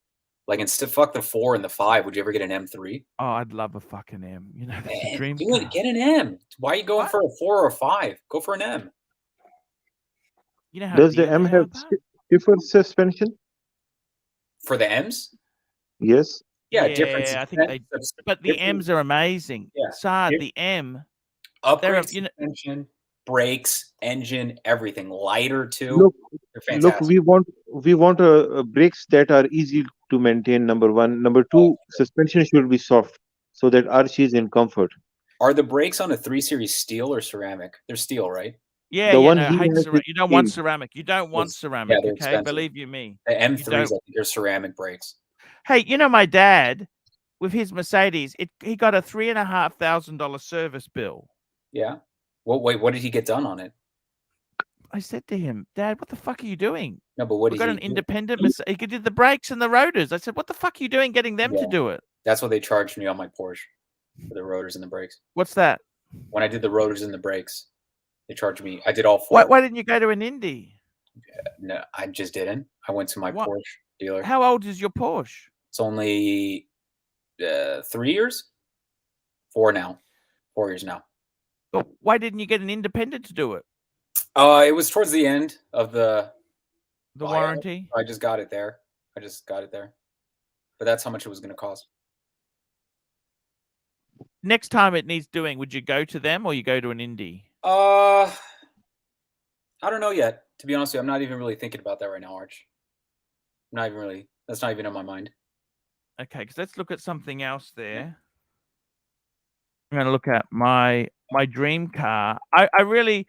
Like, instead, fuck the 4 and the 5, would you ever get an M3? Oh, I'd love a fucking M. You know, that's a dream do car. it. Get an M. Why are you going for a 4 or a 5? Go for an M. You know how Does the dear M they are, have pal? different suspension? For the M's? Yes. Yeah, different. I think they. But the M's are amazing. Yeah. Saad, the M. Upgrade you know, suspension, brakes, engine, everything. Lighter too. Look, They're fantastic. we want brakes that are easy to maintain. Number one. Number two, suspension should be soft so that Archie is in comfort. Are the brakes on a 3 Series steel or ceramic? They're steel, right? Yeah, The yeah. one No, he I hate has ceramic. is You don't want steel. ceramic. You don't want ceramic. they're Okay, expensive. believe you me. The You M3s, I don't- think, they're ceramic brakes. Hey, you know my dad, with his Mercedes, he got a $3,500 service bill. Yeah. Well, wait, what did he get done on it? I said to him, Dad, what the fuck are you doing? No, but what We did got he an do? independent. He did the brakes and the rotors. I said, what the fuck are you doing getting them to do it? That's what they charged me on my Porsche for the rotors and the brakes. What's that? When I did the rotors and the brakes, they charged me. I did all 4. Why didn't you go to an Indy? No, I just didn't. I went to my What? Porsche dealer. How old is your Porsche? It's only 3 years? 4 now. 4 years now. But why didn't you get an independent to do it? It was towards the end of the warranty. I just got it there. But that's how much it was going to cost. Next time it needs doing, would you go to them or you go to an Indy? I don't know yet. To be honest with you, I'm not even really thinking about that right now, Arch. That's not even on my mind. Okay, because let's look at something else there. I'm going to look at my dream car. I really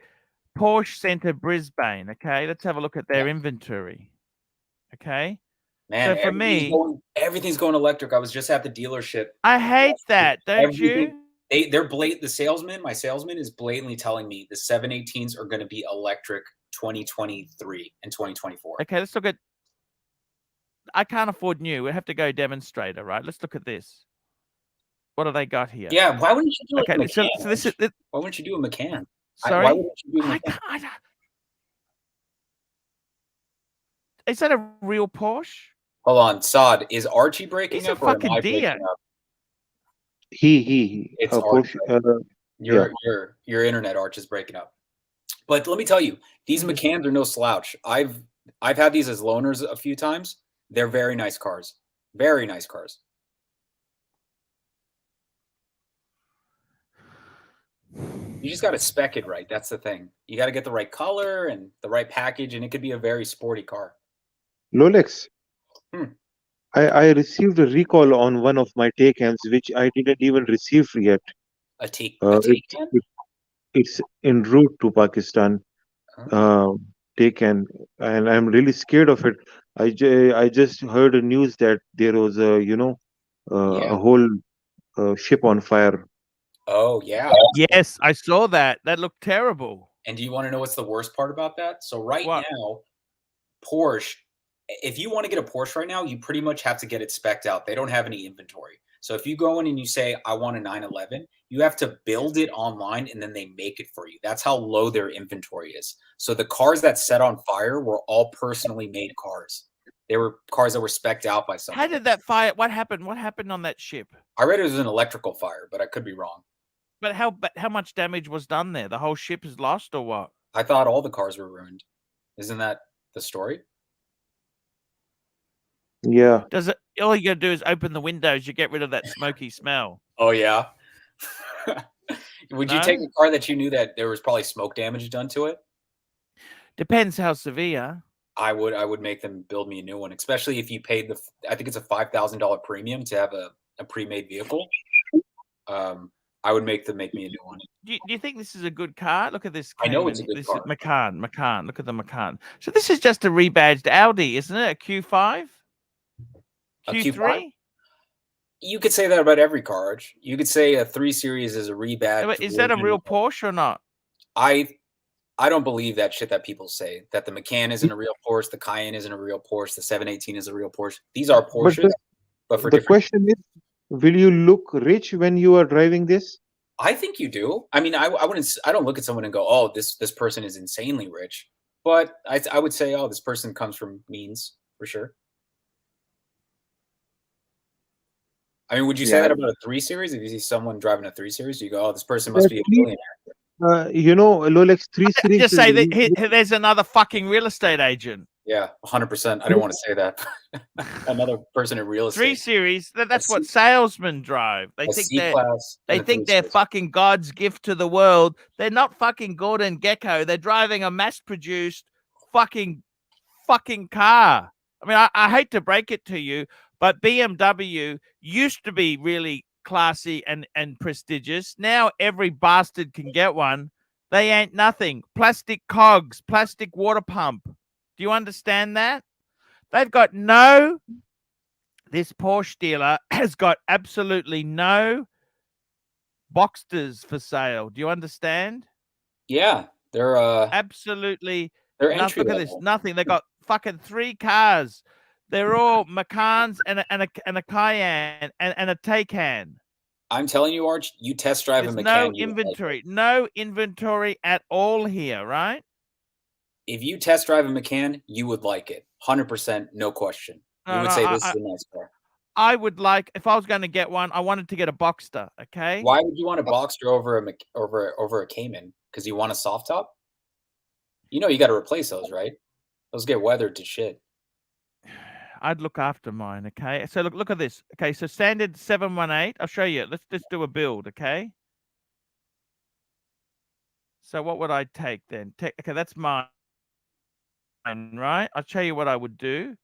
Porsche Centre Brisbane. Okay, let's have a look at their inventory. Okay, man. So for me, everything's going electric. I was just at the dealership. I hate that, don't you? The salesman, my salesman, is blatantly telling me the 718s are going to be electric 2023 and 2024. Okay, let's look at. I can't afford new. We have to go demonstrator, right? Let's look at this. What do they got here? Yeah, why wouldn't you do a Macan? So this is. Why wouldn't you do a Macan? Sorry, why wouldn't you do a Macan? Is that a real Porsche? Hold on, Saad, is Archie breaking up or am I breaking up? He. It's Porsche. Your internet, Arch, is breaking up. But let me tell you, these Macans are no slouch. I've had these as loaners a few times. They're very nice cars. Very nice cars. You just got to spec it right. That's the thing. You got to get the right color and the right package, and it could be a very sporty car. Lolex. I received a recall on one of my Taycans, which I didn't even receive yet. A Taycan? It's en route to Pakistan. Taycan, and I'm really scared of it. I just heard a news that there was a whole ship on fire. Oh yeah. Yes, I saw that. That looked terrible. And do you want to know what's the worst part about that? So now, Porsche, if you want to get a Porsche right now, you pretty much have to get it specced out. They don't have any inventory. So if you go in and you say, I want a 911, you have to build it online and then they make it for you. That's how low their inventory is. So the cars that set on fire were all personally made cars. They were cars that were specced out by someone. How did that fire? What happened? What happened on that ship? I read it was an electrical fire, but I could be wrong. But how much damage was done there? The whole ship is lost or what? I thought all the cars were ruined. Isn't that the story? Yeah. Does it? All you gotta do is open the windows. You get rid of that smoky smell. Oh yeah. Would you take a car that you knew that there was probably smoke damage done to it? Depends how severe. I would make them build me a new one, especially if you paid I think it's a $5,000 premium to have a pre-made vehicle. I would make them make me a new one. Do you think this is a good car? Look at this. I know it's a good car. Is Macan. Look at the Macan. So this is just a rebadged Audi, isn't it? A Q5? A Q3? You could say that about every car, Arch. You could say a 3 Series is a rebadged. Is that a real Porsche or not? I don't believe that shit that people say, that the Macan isn't a real Porsche, the Cayenne isn't a real Porsche, the 718 is a real Porsche. These are Porsches, but for the different. question is, will you look rich when you are driving this? I think you do. I mean, I don't look at someone and go, oh, this person is insanely rich. But I would say, oh, this person comes from means, for sure. I mean, would you say that about a 3 Series? If you see someone driving a 3 Series, you go, oh, this person must be a billionaire. You know, Rolex 3 Series. Just say that there's another fucking real estate agent. Yeah, 100%. I don't want to say that. Another person in real estate. 3 Series, that's what salesmen drive. They think they're fucking God's gift to the world. They're not fucking Gordon Gekko. They're driving a mass-produced fucking car. I mean, I hate to break it to you, but BMW used to be really classy and prestigious. Now every bastard can get one. They ain't nothing. Plastic cogs, plastic water pump. Do you understand that? They've got this Porsche dealer has got absolutely no Boxsters for sale. Do you understand? Yeah, they're absolutely. They're nothing. Look at this. Nothing. They got fucking 3 cars. They're all Macans and a Cayenne and a Taycan. I'm telling you, Arch, you test drive a Macan. No inventory. No inventory at all here, right? If you test drive a Macan, you would like it. 100%, no question. You would say this is a nice car. I would like, if I was going to get one, I wanted to get a Boxster, okay? Why would you want a Boxster over a Cayman? Because you want a soft top? You know you got to replace those, right? Those get weathered to shit. I'd look after mine, okay? So look at this. Okay, so standard 718. I'll show you. Let's just do a build, okay? So what would I take then? Okay, that's mine, right? I'll show you what I would do.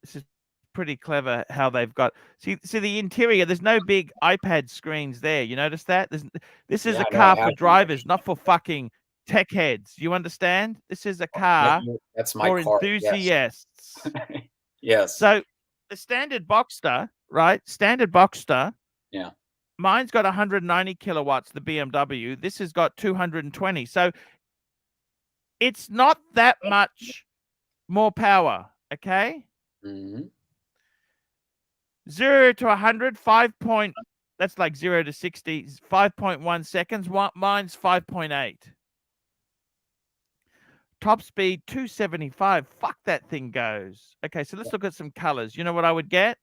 This is pretty clever how they've got. See the interior. There's no big iPad screens there. You notice that? This is a car for drivers, not for fucking tech heads. You understand? This is a car for enthusiasts. Yes. Yes. So the standard Boxster, right? Standard Boxster. Yeah. Mine's got 190 kilowatts, the BMW. This has got 220. So it's not that much more power, okay? Mm-hmm. 0 to 100, that's like 0 to 60, 5.1 seconds. Mine's 5.8. Top speed 275. Fuck, that thing goes. Okay, so let's look at some colors. You know what I would get?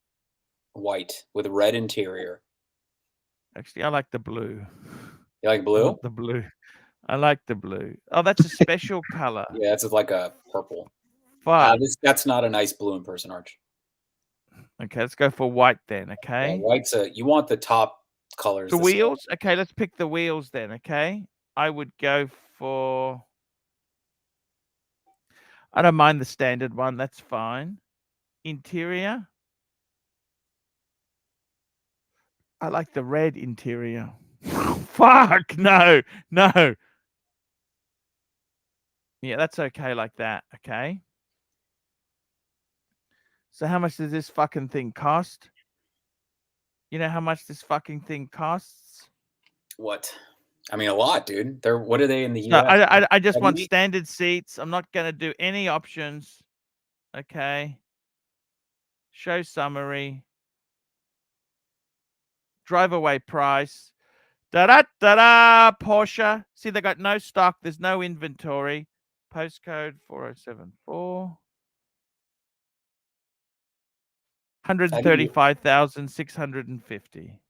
White with a red interior. Actually, I like the blue. You like blue? The blue. I like the blue. Oh, that's a special color. Yeah, it's like a purple. That's not a nice blue in person, Arch. Okay, let's go for white then, okay? Yeah, white's you want the top colors. The wheels? Okay, let's pick the wheels then, okay? I would go for... I don't mind the standard one. That's fine. Interior. I like the red interior. Fuck, no. Yeah, that's okay like that, okay? So how much does this fucking thing cost? You know how much this fucking thing costs? What? I mean, a lot, dude. What are they in the US? No, I just want standard seats. I'm not going to do any options. Okay. Show summary. Drive away price. Da-da-da-da! Porsche. See, they got no stock. There's no inventory. Postcode 4074. 135,650.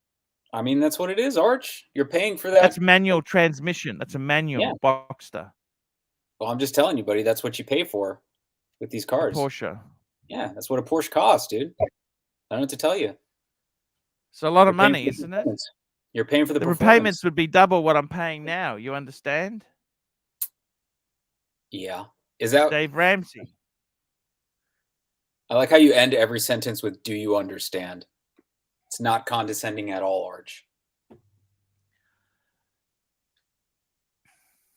I mean, that's what it is, Arch. You're paying for that. That's manual transmission. That's a manual Boxster. Well, I'm just telling you, buddy. That's what you pay for with these cars. A Porsche. Yeah, that's what a Porsche costs, dude. I don't know what to tell you. It's a lot of money, isn't it? You're paying for the repayments would be double what I'm paying now. You understand? Yeah. Is that Dave Ramsey? I like how you end every sentence with "Do you understand?" It's not condescending at all, Arch.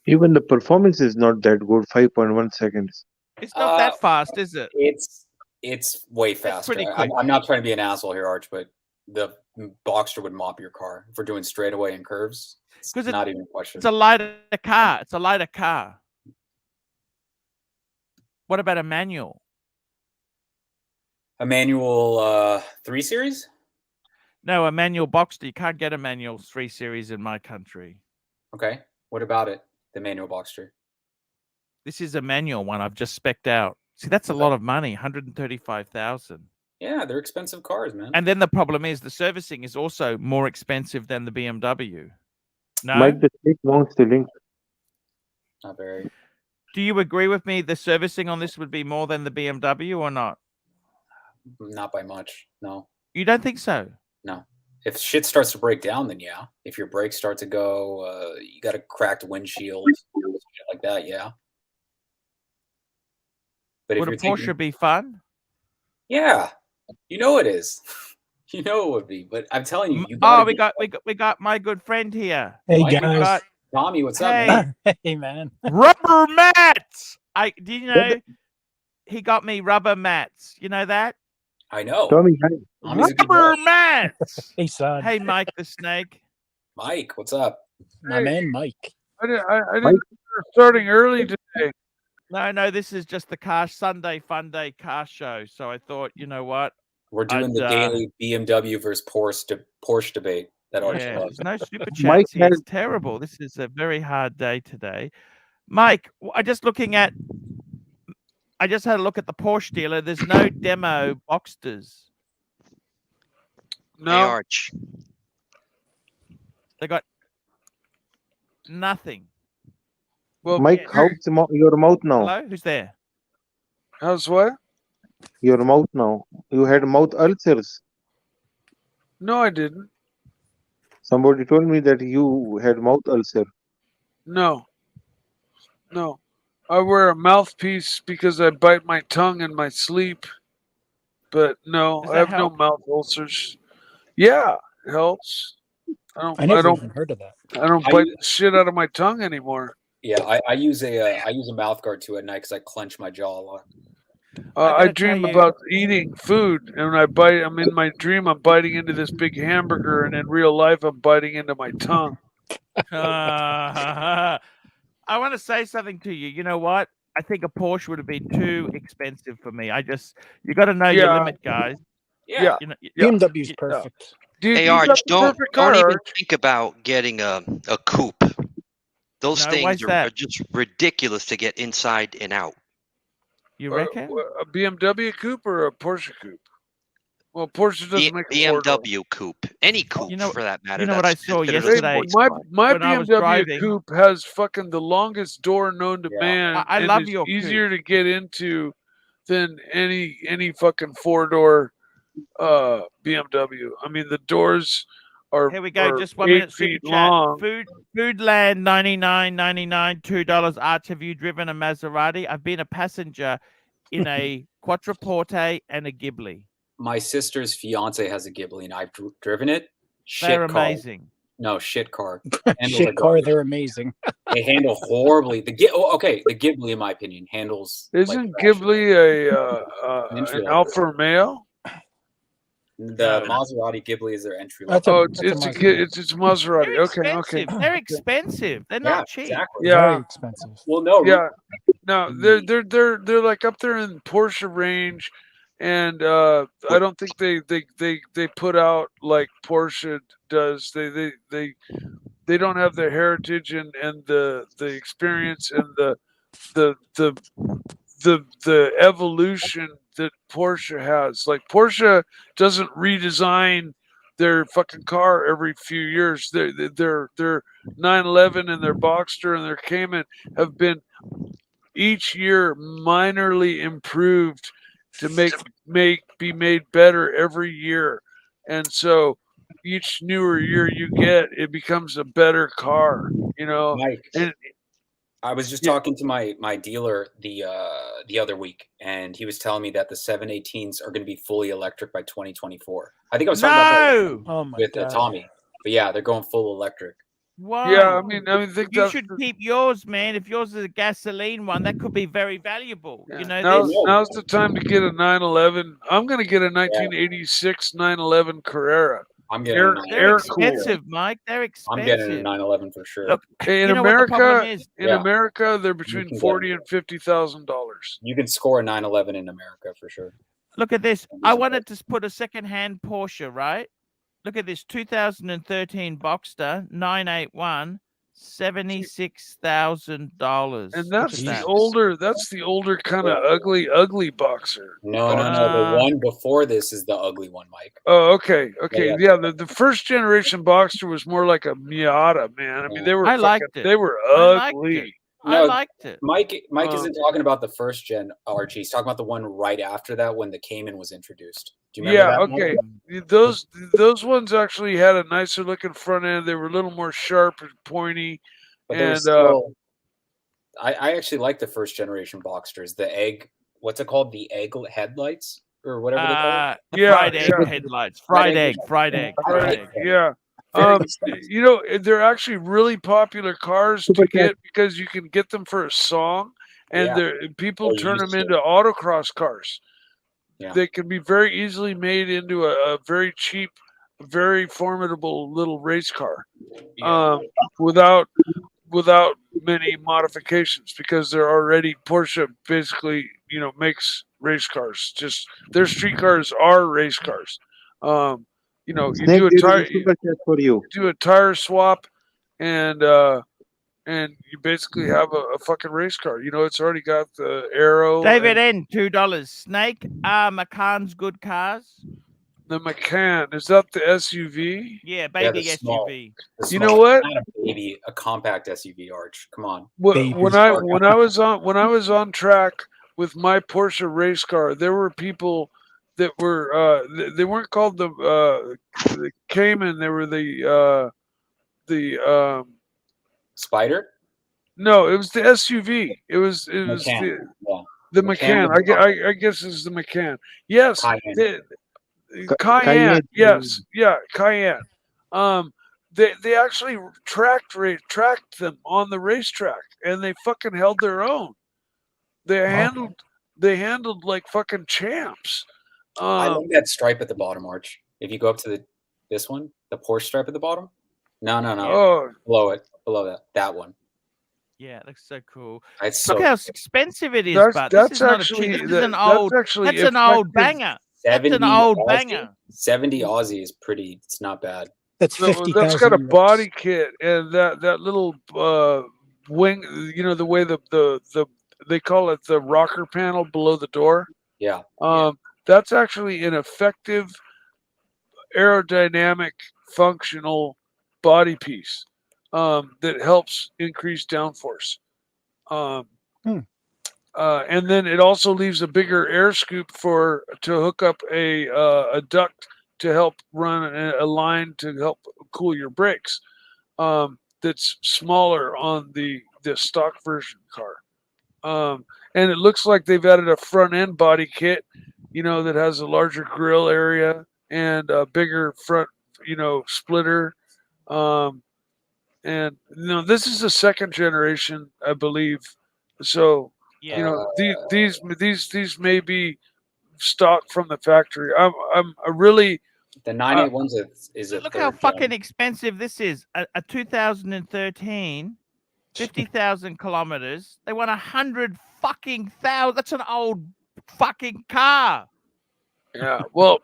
Even the performance is not that good. 5.1 seconds. It's not that fast, is it? It's It's way faster. pretty quick. I'm not trying to be an asshole here, Arch, but the Boxster would mop your car if we're doing straightaway and curves. It's not even a question. It's a lighter car. It's a lighter car. What about a manual? A manual 3 Series? No, a manual Boxster. You can't get a manual 3 Series in my country. Okay. What about it? The manual Boxster. This is a manual one I've just specced out. See, that's a lot of money, 135,000. Yeah, they're expensive cars, man. And then the problem is the servicing is also more expensive than the BMW. No? Mike, the snake wants the link. Not very. Do you agree with me the servicing on this would be more than the BMW or not? Not by much, no. You don't think so? No. If shit starts to break down, then yeah. If your brakes start to go, you got a cracked windshield, shit like that, yeah. But Would a Porsche be fun? Yeah, you know it is. You know it would be. But I'm telling you, we got my good friend here. Hey Mike, guys. Tommy, what's Hey. up, man? Hey man. Rubber mats. Do you know he got me rubber mats? You know that? I know. Tommy, hi. Tommy's a good Rubber guy. mats. Hey son. Hey, Mike the Snake. Mike, what's up? My man Mike. I didn't know we're starting early today. No, this is just the Sunday Fun Day car show. So I thought, you know what? We're doing the daily BMW versus Porsche debate that Archie Yeah, loves. there's no super Mike chats here. has- It's terrible. This is a very hard day today. Mike, I just had a look at the Porsche dealer. There's no demo Boxsters. No, Hey, Arch. They got nothing. well, Mike, how's your mouth now? Hello? Who's there? how's what? Your mouth now. You had mouth ulcers. No, I didn't. Somebody told me that you had mouth ulcer. No, I wear a mouthpiece because I bite my tongue in my sleep. But no, Does I that have help? no mouth ulcers. Yeah, it helps. I never even heard of that. I don't bite the shit out of my tongue anymore. Yeah, I use a mouth guard too at night because I clench my jaw a lot. I I gotta dream tell you- about eating food, and when I'm in my dream, I'm biting into this big hamburger, and in real life, I'm biting into my tongue. I want to say something to you. You know what? I think a Porsche would have been too expensive for me. You got to know your Yeah. limit, guys. Yeah. You know, BMW's yeah. perfect. Dude, Hey, you got Arch, the perfect car, don't even Arch. think about getting a coupe. Those No, why's things are that? just ridiculous to get inside and out. You reckon? A BMW coupe or a Porsche coupe? Well, Porsche doesn't make a four-door. BMW coupe, any coupe You know- for that matter. you know what I saw considered a yesterday? sports My car. When I was BMW driving- coupe has fucking the longest door known to Yeah. man. I and love is your easier to get into than any fucking four-door BMW. I mean, the doors are Here we go. are Just 1 8 minute feet super chat. long. Foodland 99.99 $2. Arch, have you driven a Maserati? I've been a passenger in a Quattroporte and a Ghibli. My sister's fiance has a Ghibli, and I've driven it. Shit They're car. amazing. No, shit car. Handles Shit like car, garbage. they're amazing. They handle horribly. The Ghibli, in my opinion, handles. like Isn't trash. Ghibli an Entry level. Alfa Romeo? The No. Maserati Ghibli is their entry That's level? Oh, it's Maserati. They're Okay. expensive. They're expensive. They're not cheap. Exactly. Yeah. Very expensive. Well, no. Yeah. No, they're like up there in Porsche range, and I don't think they put out like Porsche does. They don't have the heritage and the experience and the evolution that Porsche has. Like Porsche doesn't redesign their fucking car every few years. Their 911 and their Boxster and their Cayman have been each year minorly improved to be made better every year. And so each newer year you get, it becomes a better car, you know. Mike, And I was just Yeah. talking to my dealer the other week, and he was telling me that the 718s are going to be fully electric by 2024. I think I was talking about that No. Oh my with god. Tommy, but yeah, they're going full electric. Why? Yeah, I mean, think You that's should keep yours, man. If yours is a gasoline one, that could be very valuable. yeah. You know Now's, this? now's the time to get a 911. I'm gonna get a 1986 911 Carrera. I'm getting They're a expensive, Mike. They're expensive. I'm getting a 911 for sure. Look, In you know what the problem America, is? in America, they're between can get $40,000 and $50,000. You can score a 911 in America for sure. Look at this. I wanted to put a second-hand Porsche, right? Look at this 2013 Boxster 981, $76,000. And that's the older. That's the older kind of ugly boxer. No. The one before this is the ugly one, Mike. Oh, okay. Yeah. The first generation Boxster was more like a Miata, man. I mean, they were. I liked it. They were I ugly. liked it. Mike isn't talking about the first gen Archie. He's talking about the one right after that when the Cayman was introduced. Do you remember that? Okay. Those ones actually had a nicer looking front end. They were a little more sharp and pointy. But and still, I actually like the first generation Boxsters. The egg, what's it called? The egg headlights or whatever they call it. Fried egg headlights. Fried egg. Yeah. They're actually really popular cars to get because you can get them for a song, and people turn them into autocross cars. Yeah. They can be very easily made into a very cheap, very formidable little race car, without many modifications, because they're already Porsche basically makes race cars. Just their street cars are race cars. You do a tire do a tire swap, and you basically have a fucking race car. It's already got the aero. David N, $2. Snake, McCann's good cars. The McCann, is that the SUV? Yeah, baby SUV. You know what? Not a baby, a compact SUV. Arch, come on. When I was on track with my Porsche race car, there were people that were they weren't called the Cayman. They were the Spider. No, it was the SUV. It was McCann. the McCann. I guess it's the McCann. Yes. Cayenne. Yes. Yeah, Cayenne. They actually tracked them on the racetrack, and they fucking held their own. They handled like fucking champs. I like that stripe at the bottom, Arch. If you go up to this one, the Porsche stripe at the bottom. No. Oh, below that one. Yeah, it looks so cool. Look how expensive it is. That's actually an old banger. That's an old banger. 70 Aussie is pretty. It's not bad. That's 50,000. That's got a body kit, and that little wing. The way the they call it the rocker panel below the door. Yeah. That's actually an effective aerodynamic functional body piece that helps increase downforce. And then it also leaves a bigger air scoop to hook up a duct to help run a line to help cool your brakes. That's smaller on the stock version car. And it looks like they've added a front end body kit, that has a larger grill area and a bigger front, splitter. And this is the second generation, I believe. So these may be stock from the factory. I'm really the 981 is a look how fucking expensive this is. A 2013, 50,000 kilometers. They want 100 fucking thousand. That's an old fucking car. Yeah. Well,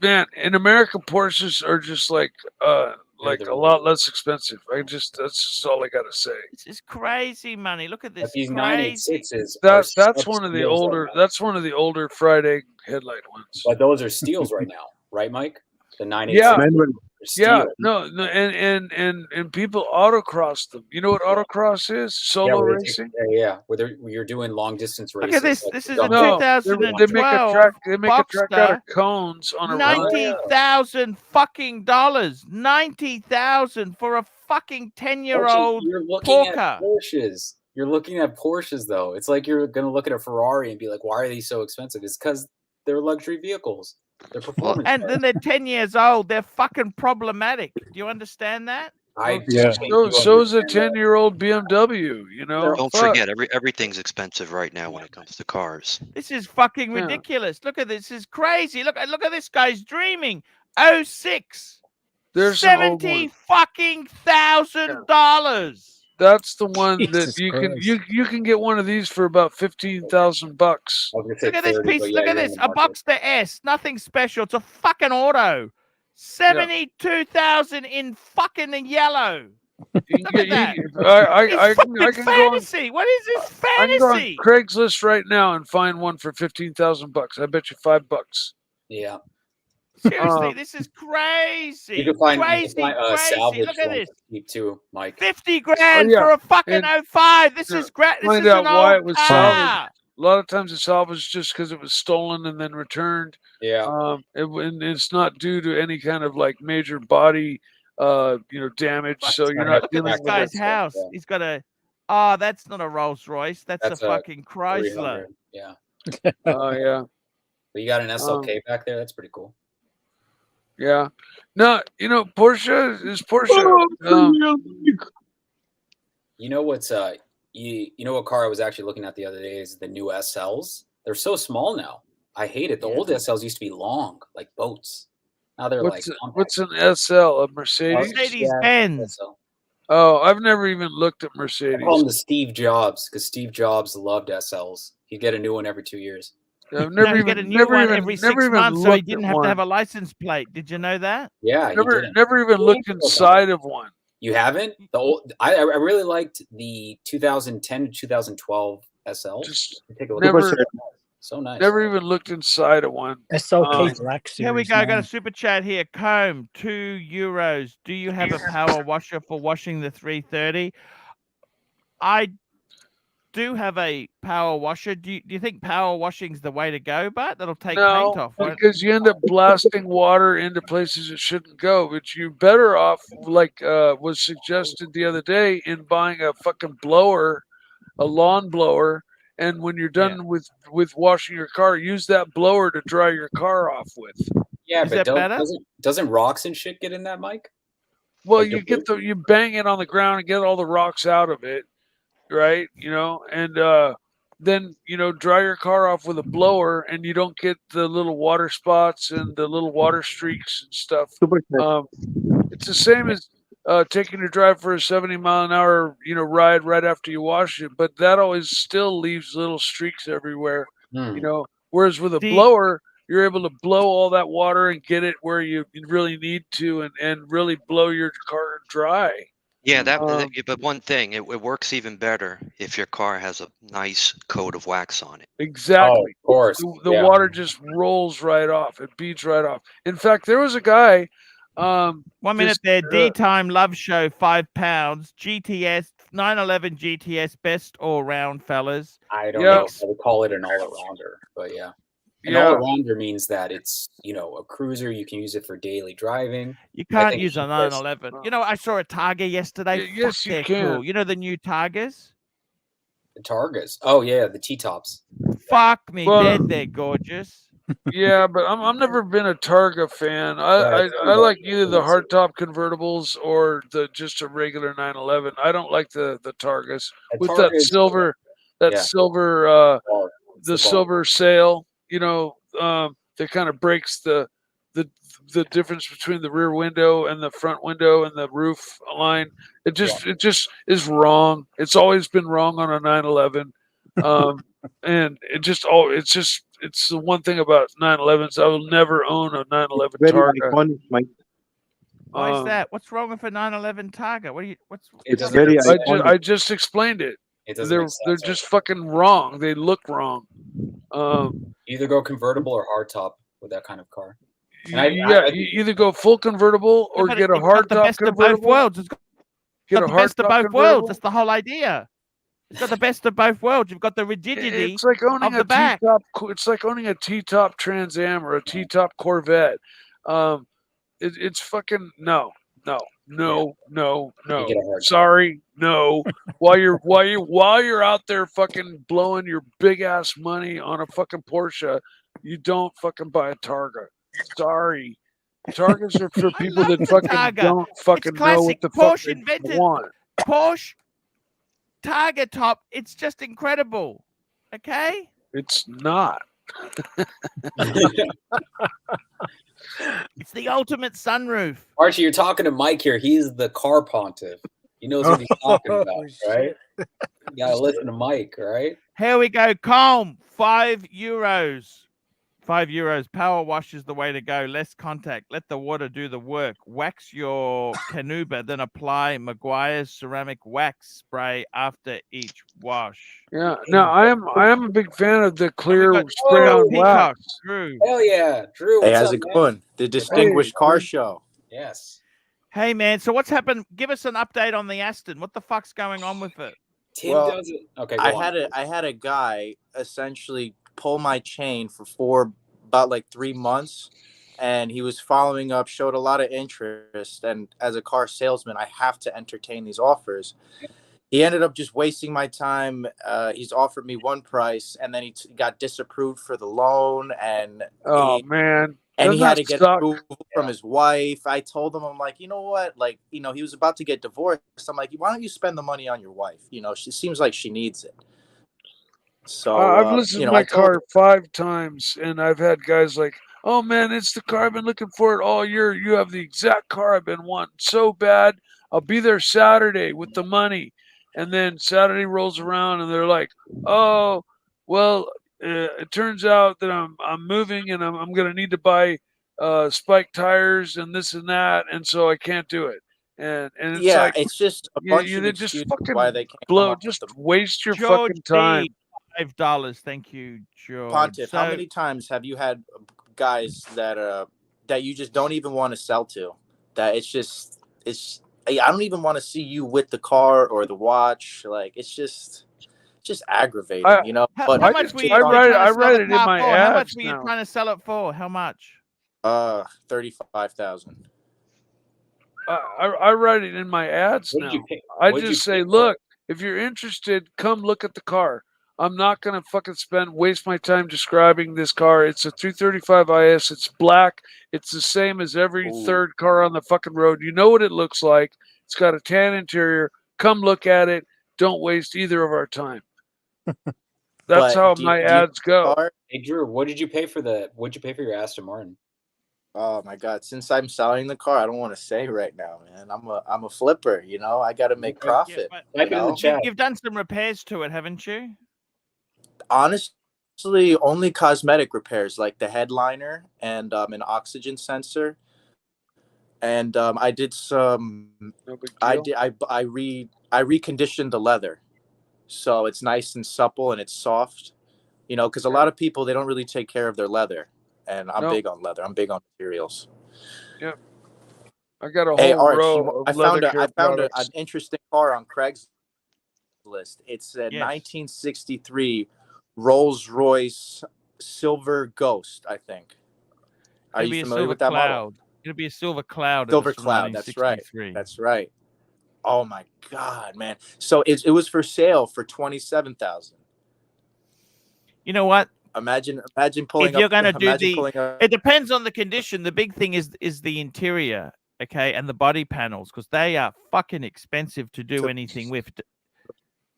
man, in America, Porsches are just like a lot less expensive. That's just all I gotta say. This is crazy money. Look at this. But these crazy. 986s. That's one of the older. That's one of the older fried egg headlight ones. But those are steals right now, right, Mike? The 986. Yeah. No, and people autocross them. You know what autocross is? Solo racing. Yeah, where you're doing long distance races. Look at this. This is a 2012. They make a track out of cones on a $90,000 fucking dollars. $90,000 for a fucking 10-year-old Porsche. Porsches. You're looking at Porsches, though. It's like you're gonna look at a Ferrari and be like, "Why are these so expensive?" It's because they're luxury vehicles. They're performance. And then they're 10 years old. They're fucking problematic. Do you understand that? So is a 10-year-old BMW. You know, Don't forget, everything's expensive right now when it comes to cars. This is fucking ridiculous. Look at this. This is crazy. Look at this guy's dreaming. 06. There's $70 fucking $1,000. That's the one that you can get one of these for about $15,000. Look at this piece. Look at this. A Boxster S. Nothing special. It's a fucking auto. 72,000 in fucking yellow. Look at that. I can fantasy. What is this fantasy? I can go on Craigslist right now and find one for $15,000. I bet you $5. Yeah. Seriously, this is crazy. You can find, crazy. salvage Look at this. Too, Mike. 50 grand for a fucking 05. This is great. This Find is out an why old it was car. salvaged. A lot of times it's salvaged just because it was stolen and then returned. Yeah. It's not due to any kind of like major body, damage. So you're not Look at this guy's house. He's got a. Oh, that's not a Rolls Royce. That's a fucking Chrysler. Yeah. Oh yeah. But you got an SLK back there. That's pretty cool. Yeah. No, Porsche is Porsche. You know what's you know what car I was actually looking at the other day is the new SLs. They're so small now. I hate it. The old SLs used to be long, like boats. Now they're what's an SL? A Mercedes? Mercedes-Benz. Oh, I've never even looked at Mercedes. I call them the Steve Jobs because Steve Jobs loved SLs. He'd get a new one every 2 years. I've never get a new one every 6 months, so he didn't have to have a license plate. Did you know that? Yeah, never even looked inside of one. You haven't? The old I really liked the 2010 to 2012 SL. Just take a look at it. So nice. Never even looked inside of one. SLK Black Series. Here we go. I got a super chat here. Comb, €2. Do you have a power washer for washing the 330? I do have a power washer. Do you think power washing's the way to go, but that'll take paint off? Because you end up blasting water into places it shouldn't go. But you're better off, like was suggested the other day, in buying a fucking blower, a lawn blower, and when you're done with washing your car, use that blower to dry your car off with. Yeah, but doesn't rocks and shit get in that, Mike? Well, you bang it on the ground and get all the rocks out of it. Right, and then dry your car off with a blower, and you don't get the little water spots and the little water streaks and stuff. It's the same as taking your drive for a 70-mile-an-hour ride right after you wash it, but that always still leaves little streaks everywhere. Whereas with a blower, you're able to blow all that water and get it where you really need to, and really blow your car dry. Yeah, but one thing, it works even better if your car has a nice coat of wax on it. Exactly. Oh, of course. The water just rolls right off. It beads right off. In fact, there was a guy. 1 minute there. D-Time Love Show, £5. GTS 911 GTS best all round, fellas. I don't know if I would call it an all-arounder, but yeah. An all-arounder means that it's, a cruiser. You can use it for daily driving. You can't use a 911. I saw a Targa yesterday. Yes, you can. Cool. You know the new Targas? The Targas. Oh, yeah, the T-tops. Fuck me, they're gorgeous. Yeah, but I've never been a Targa fan. I like either the hardtop convertibles or just a regular 911. I don't like the Targas with that silver silver sail. That kind of breaks the difference between the rear window and the front window and the roof line. It just is wrong. It's always been wrong on a 911. And it's the one thing about 911s. I will never own a 911 Targa. Why is that? What's wrong with a 911 Targa? It's very I just explained it. They're just fucking wrong. They look wrong. Either go convertible or hardtop with that kind of car. You either go full convertible or get a hardtop convertible. Of both worlds. It's got the best of both worlds. That's the whole idea. It's got the best of both worlds. You've got the rigidity it's like owning of the back. It's like owning a T-top Trans Am or a T-top Corvette. It's fucking no. Sorry, no. While you're out there fucking blowing your big ass money on a fucking Porsche, you don't fucking buy a Targa. Sorry. Targas are for people love that the fucking Targa. don't It's fucking know classic. what the fuck Porsche they invented want. Porsche Targa top. It's just incredible. Okay. It's not. It's the ultimate sunroof. Archie, you're talking to Mike here. He's the car pontiff. He knows what he's talking about, right? You gotta listen to Mike, right? Here we go. Calm. €5. €5. Power wash is the way to go. Less contact. Let the water do the work. Wax your canuba, then apply Maguire's ceramic wax spray after each wash. Yeah. No, I am a big fan of the clear got spray on Peacock. wax. Drew. Hell yeah, Drew. Hey, What's how's up, it man? going? The Distinguished Car Show. Yes. Hey man, so what's happened? Give us an update on the Aston. What the fuck's going on with it? Tim Well, does it. Okay, go I on. had a guy essentially pull my chain for about like 3 months, and he was following up, showed a lot of interest, and as a car salesman, I have to entertain these offers. He ended up just wasting my time. He's offered me one price, and then he got disapproved for the loan, and Oh man. and he Doesn't had that to get suck? approval from his wife. I told him, I'm like, you know what? Like, you know, he was about to get divorced. I'm like, why don't you spend the money on your wife? You know, she seems like she needs it. So I've listened you to know, my car 5 times, and I've had guys like, "Oh man, it's the car I've been looking for it all year. You have the exact car I've been wanting so bad. I'll be there Saturday with the money." And then Saturday rolls around, and they're like, "Oh, well, it turns out that I'm moving, and I'm gonna need to buy spike tires and this and that, and so I can't do it." And it's yeah, like it's just a bunch of they just excuses fucking why they can't blow, come just up with the waste your George fucking time. D, $5. Thank you, George. Pontiff. So, How many times have you had guys that you just don't even want to sell to? That it's I don't even want to see you with the car or the watch. Like it's just aggravating, you know. how But much were you I trying to sell write the it in car my for? How much ads were you now. trying to sell it for? How much? 35,000. I write it in my ads What now. did you pay? I What did just you say, pay for it? look, if you're interested, come look at the car. I'm not gonna fucking waste my time describing this car. It's a 335 IS. It's black. It's the same as every Ooh. third car on the fucking road. You know what it looks like. It's got a tan interior. Come look at it. Don't waste either of our time. That's But how do my you ads go. car? Hey Drew, what did you pay for what'd you pay for your Aston Martin? Oh my God! Since I'm selling the car, I don't want to say right now, man. I'm a flipper, you know. I got to make profit. but Type it in the know? chat. you've done some repairs to it, haven't you? Honestly, only cosmetic repairs, like the headliner and an oxygen sensor. And I did some. No big I deal. did. I reconditioned the leather, so it's nice and supple and it's soft. You know, because a lot of people, they don't really take care of their leather, and I'm No. big on leather. I'm big on materials. Yep. I got a Hey, whole Arch, row of I leather found care an products. interesting car on Craigslist. It's a Yes. 1963 Rolls-Royce Silver Ghost, I think. Are It'll you be a familiar silver with that model? cloud. It'll be a silver cloud. Silver It's from Cloud. That's right. 1963. That's right. Oh my God, man! So it was for sale for 27,000. You know what? Imagine pulling If you're up. going to do Imagine the, pulling up. it depends on the condition. The big thing is the interior, okay, and the body panels, because they are fucking expensive to do anything with.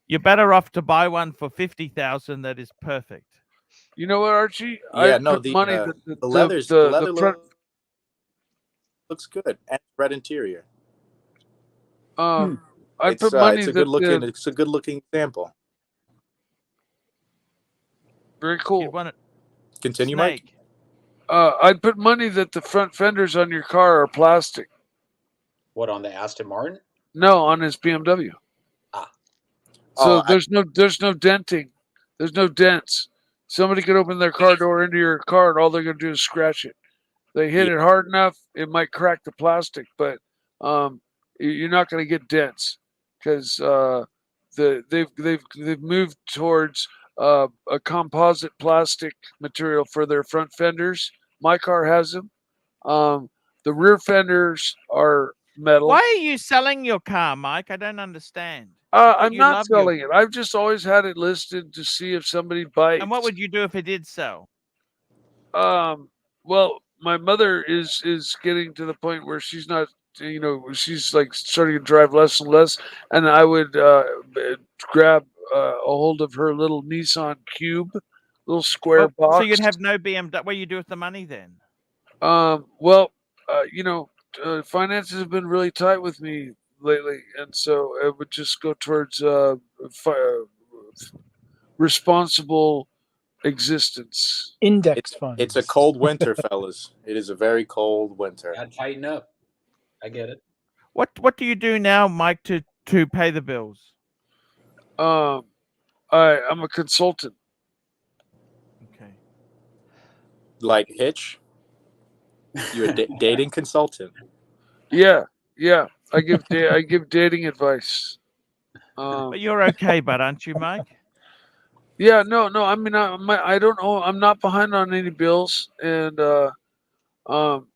You're better off to buy one for 50,000 that is perfect. You know what, Archie? Yeah, I no, put the money the leather's the leather front. looks good and red interior. I It's put money it's a that good looking example. very You'd cool. want it Continue, Mike. snake. I'd put money that the front fenders on your car are plastic. What, on the Aston Martin? No, on his BMW. Ah. So Oh, there's no denting. There's no dents. Somebody could open their car door into your car, and all they're gonna do is scratch it. They hit it hard enough, it might crack the plastic, but you're not gonna get dents because they've moved towards a composite plastic material for their front fenders. My car has them. The rear fenders are metal. Why are you selling your car, Mike? I don't understand. I'm you not love your- selling it. I've just always had it listed to see if somebody bites. And what would you do if it did sell? Well, my mother is getting to the point where she's not, she's like starting to drive less and less, and I would grab a hold of her little Nissan Cube, little square box. So you'd have no BMW. What do you do with the money then? Well, finances have been really tight with me lately, and so it would just go towards responsible existence. Index funds. It's a cold winter, fellas. It is a very cold winter. Gotta tighten up. I get it. What do you do now, Mike, to pay the bills? I'm a consultant. Okay. Like Hitch? You're a dating consultant. Yeah. I give dating advice. But you're okay, but aren't you, Mike? Yeah, no. I mean, I don't know. I'm not behind on any bills, and I'm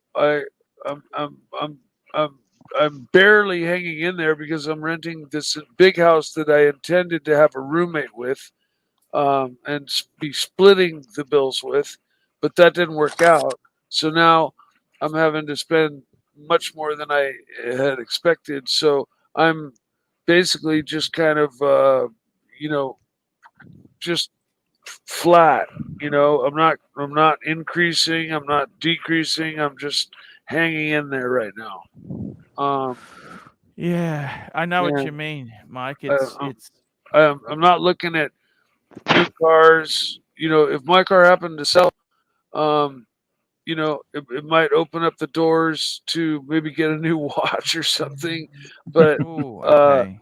barely hanging in there because I'm renting this big house that I intended to have a roommate with, and be splitting the bills with, but that didn't work out. So now I'm having to spend much more than I had expected. So I'm basically just kind of, just flat. I'm not increasing. I'm not decreasing. I'm just hanging in there right now. Yeah, I know what you mean, Mike. I'm not looking at new cars. If my car happened to sell, it might open up the doors to maybe get a new watch or something. But Ooh, okay.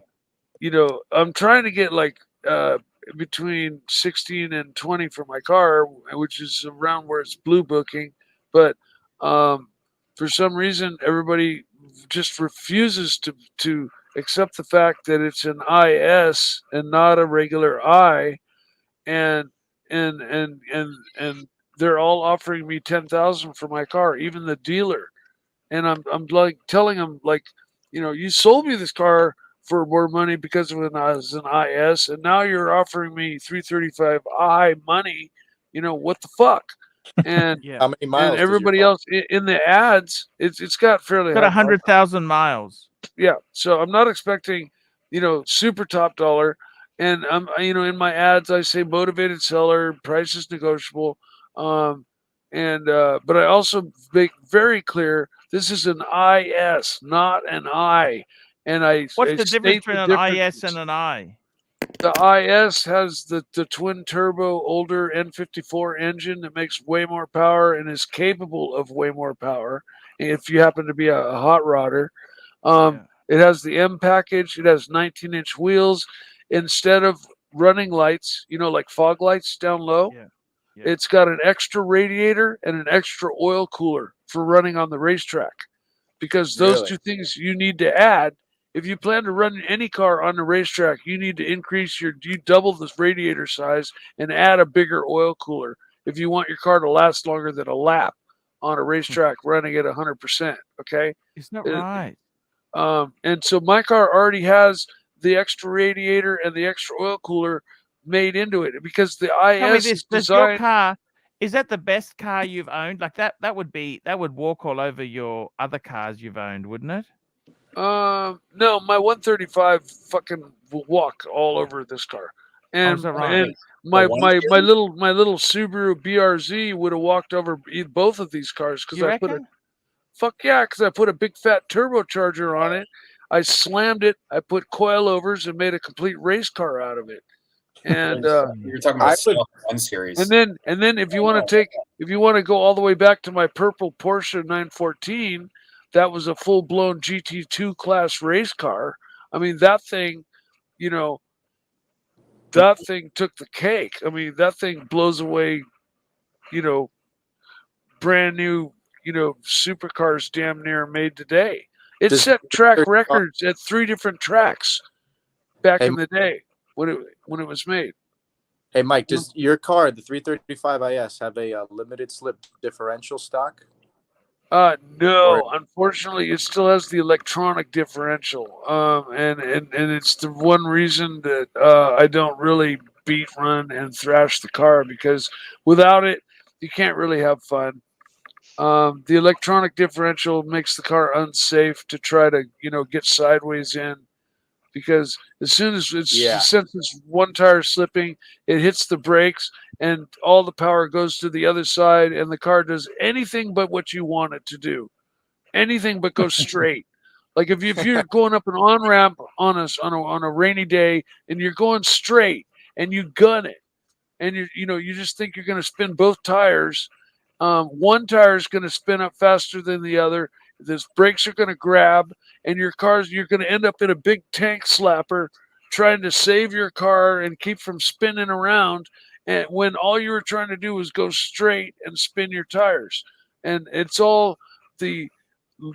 I'm trying to get like between 16 and 20 for my car, which is around where it's blue booking. But for some reason, everybody just refuses to accept the fact that it's an IS and not a regular I, and they're all offering me 10,000 for my car, even the dealer. And I'm like telling them, like, you sold me this car for more money because it was an IS, and now you're offering me 335i money. What the fuck? And Yeah. How many miles? and everybody else in the ads, it's got fairly Got high 100,000 miles. Yeah, so I'm not expecting, super top dollar. And I'm, in my ads, I say motivated seller, price is negotiable. But I also make very clear this is an IS, not an I. And What's the difference between an IS and an I? The IS has the twin turbo older N54 engine that makes way more power and is capable of way more power if you happen to be a hot rodder. It has the M package. It has 19-inch wheels. Instead of running lights, like fog lights down low, it's got an extra radiator and an extra oil cooler for running on the racetrack. Because those two things you need to add. If you plan to run any car on the racetrack, you need to you double this radiator size and add a bigger oil cooler if you want your car to last longer than a lap on a racetrack running at 100%. Okay? It's not right. And so my car already has the extra radiator and the extra oil cooler made into it because the IS is designed. Your car, is that the best car you've owned? Like that would walk all over your other cars you've owned, wouldn't it? No, my 135 fucking will walk all over this car. And, and my little Subaru BRZ would have walked over both of these cars because I put because I put a big fat turbocharger on it. I slammed it. I put coilovers and made a complete race car out of it. And you're talking about one series. And then if you want to go all the way back to my purple Porsche 914, that was a full blown GT2 class race car. I mean, that thing, that thing took the cake. I mean, that thing blows away, brand new, supercars damn near made today. It set track records at 3 different tracks back in the day when it was made. Hey, Mike, does your car, the 335 IS, have a limited slip differential stock? No, unfortunately, it still has the electronic differential. And it's the one reason that I don't really beat, run, and thrash the car because without it, you can't really have fun. The electronic differential makes the car unsafe to try to, get sideways in, because as soon as it senses one tire slipping, it hits the brakes and all the power goes to the other side, and the car does anything but what you want it to do. Anything but go straight. Like if you're going up an on ramp on a rainy day and you're going straight and you gun it, and you just think you're going to spin both tires. One tire is going to spin up faster than the other. The brakes are going to grab, and you're going to end up in a big tank slapper trying to save your car and keep from spinning around. And when all you were trying to do was go straight and spin your tires, and it's all the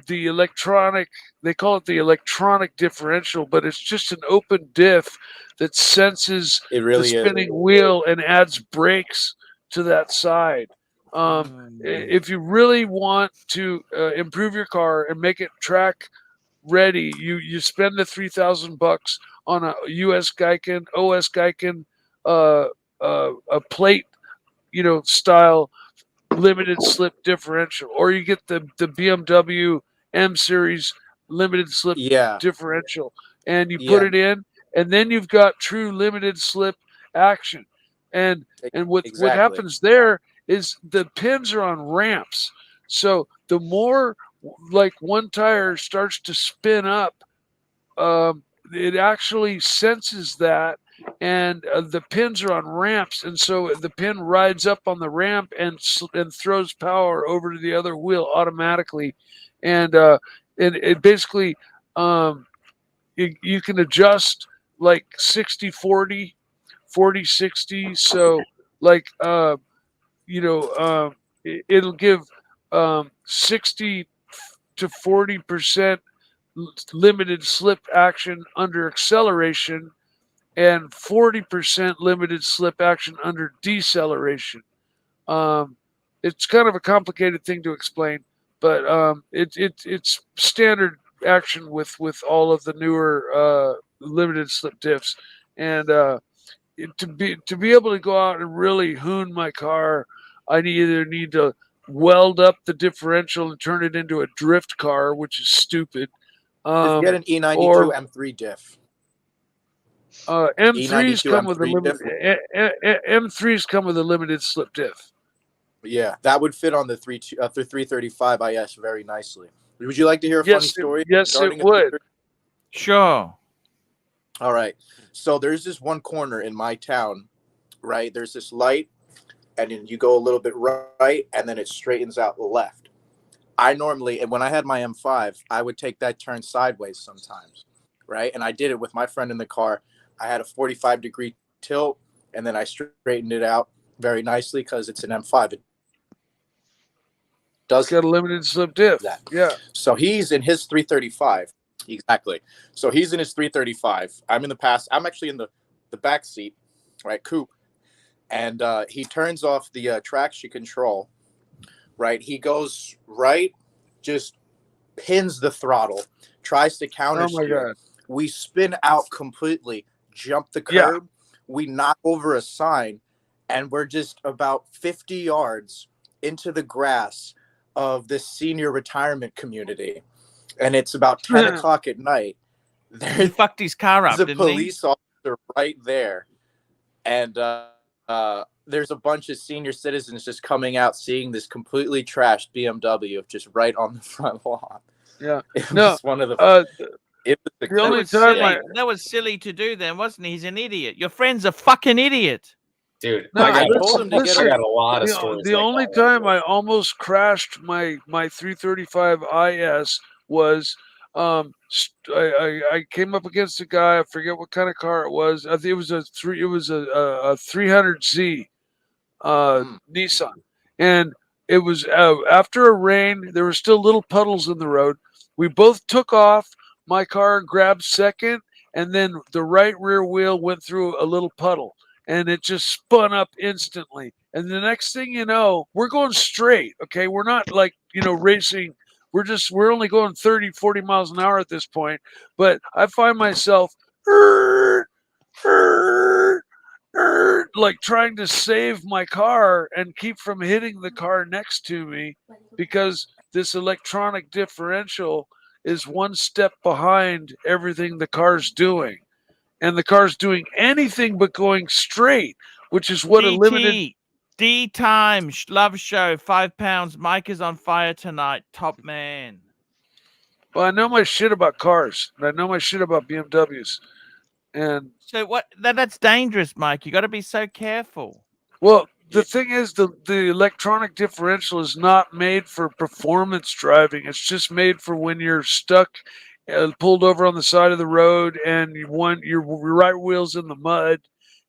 electronic, they call it the electronic differential, but it's just an open diff that senses the spinning wheel and adds brakes to that side. If you really want to improve your car and make it track ready, you spend the $3,000 on a OS Geiken a plate, style limited slip differential, or you get the BMW M series limited slip differential, and you put it in, and then you've got true limited slip action. And what happens there is the pins are on ramps, so the more like one tire starts to spin up, it actually senses that, and the pins are on ramps, and so the pin rides up on the ramp and throws power over to the other wheel automatically, and it basically you can adjust like 60-40, 40-60. So like it'll give 60 to 40% limited slip action under acceleration, and 40% limited slip action under deceleration. It's kind of a complicated thing to explain, but it's standard action with all of the newer limited slip diffs. And to be able to go out and really hoon my car, I either need to weld up the differential and turn it into a drift car, which is stupid. Just get an E92 M3 diff. M3s come with a limited. M3s come with a limited slip diff. Yeah, that would fit on the 335 IS very nicely. Would you like to hear a funny story? Yes, it would. Sure. All right. So there's this one corner in my town, right? There's this light, and then you go a little bit right, and then it straightens out left. I normally, and when I had my M5, I would take that turn sideways sometimes, right? And I did it with my friend in the car. I had a 45-degree tilt, and then I straightened it out very nicely because it's an M5. It does got a limited slip diff. That. Yeah. So he's in his 335. Exactly. So he's in his 335. I'm in the past. I'm actually in the back seat, right? Coupe. And he turns off the traction control, right? He goes right, just pins the throttle, tries to counter steer. We spin out completely, jump the curb. We knock over a sign, and we're just about 50 yards into the grass of this senior retirement community. And it's about 10 o'clock at night. He fucked his car up, There's a didn't police officer right there. And there's a bunch of senior citizens just coming out, seeing this completely trashed BMW just right on the front lawn. Yeah. It was one of the... That was silly to do then, wasn't he? He's an idiot. Your friend's a fucking idiot. Dude, I told him to get I got a lot of stories. The only time I almost crashed my 335 IS was I came up against a guy. I forget what kind of car it was. I think it was a 300Z Nissan, and it was after a rain. There were still little puddles in the road. We both took off. My car grabbed second, and then the right rear wheel went through a little puddle, and it just spun up instantly. And the next thing you know, we're going straight. Okay, we're not like racing. We're only going 30, 40 miles an hour at this point. But I find myself, like trying to save my car and keep from hitting the car next to me because this electronic differential is one step behind everything the car's doing. And the car's doing anything but going straight, which is what a limited D time love show, £5. Mike is on fire tonight. Top man. Well, I know my shit about cars, and I know my shit about BMWs. And so what? That's dangerous, Mike. You got to be so careful. Well, the thing is, the electronic differential is not made for performance driving. It's just made for when you're stuck, pulled over on the side of the road, and you want your right wheel's in the mud,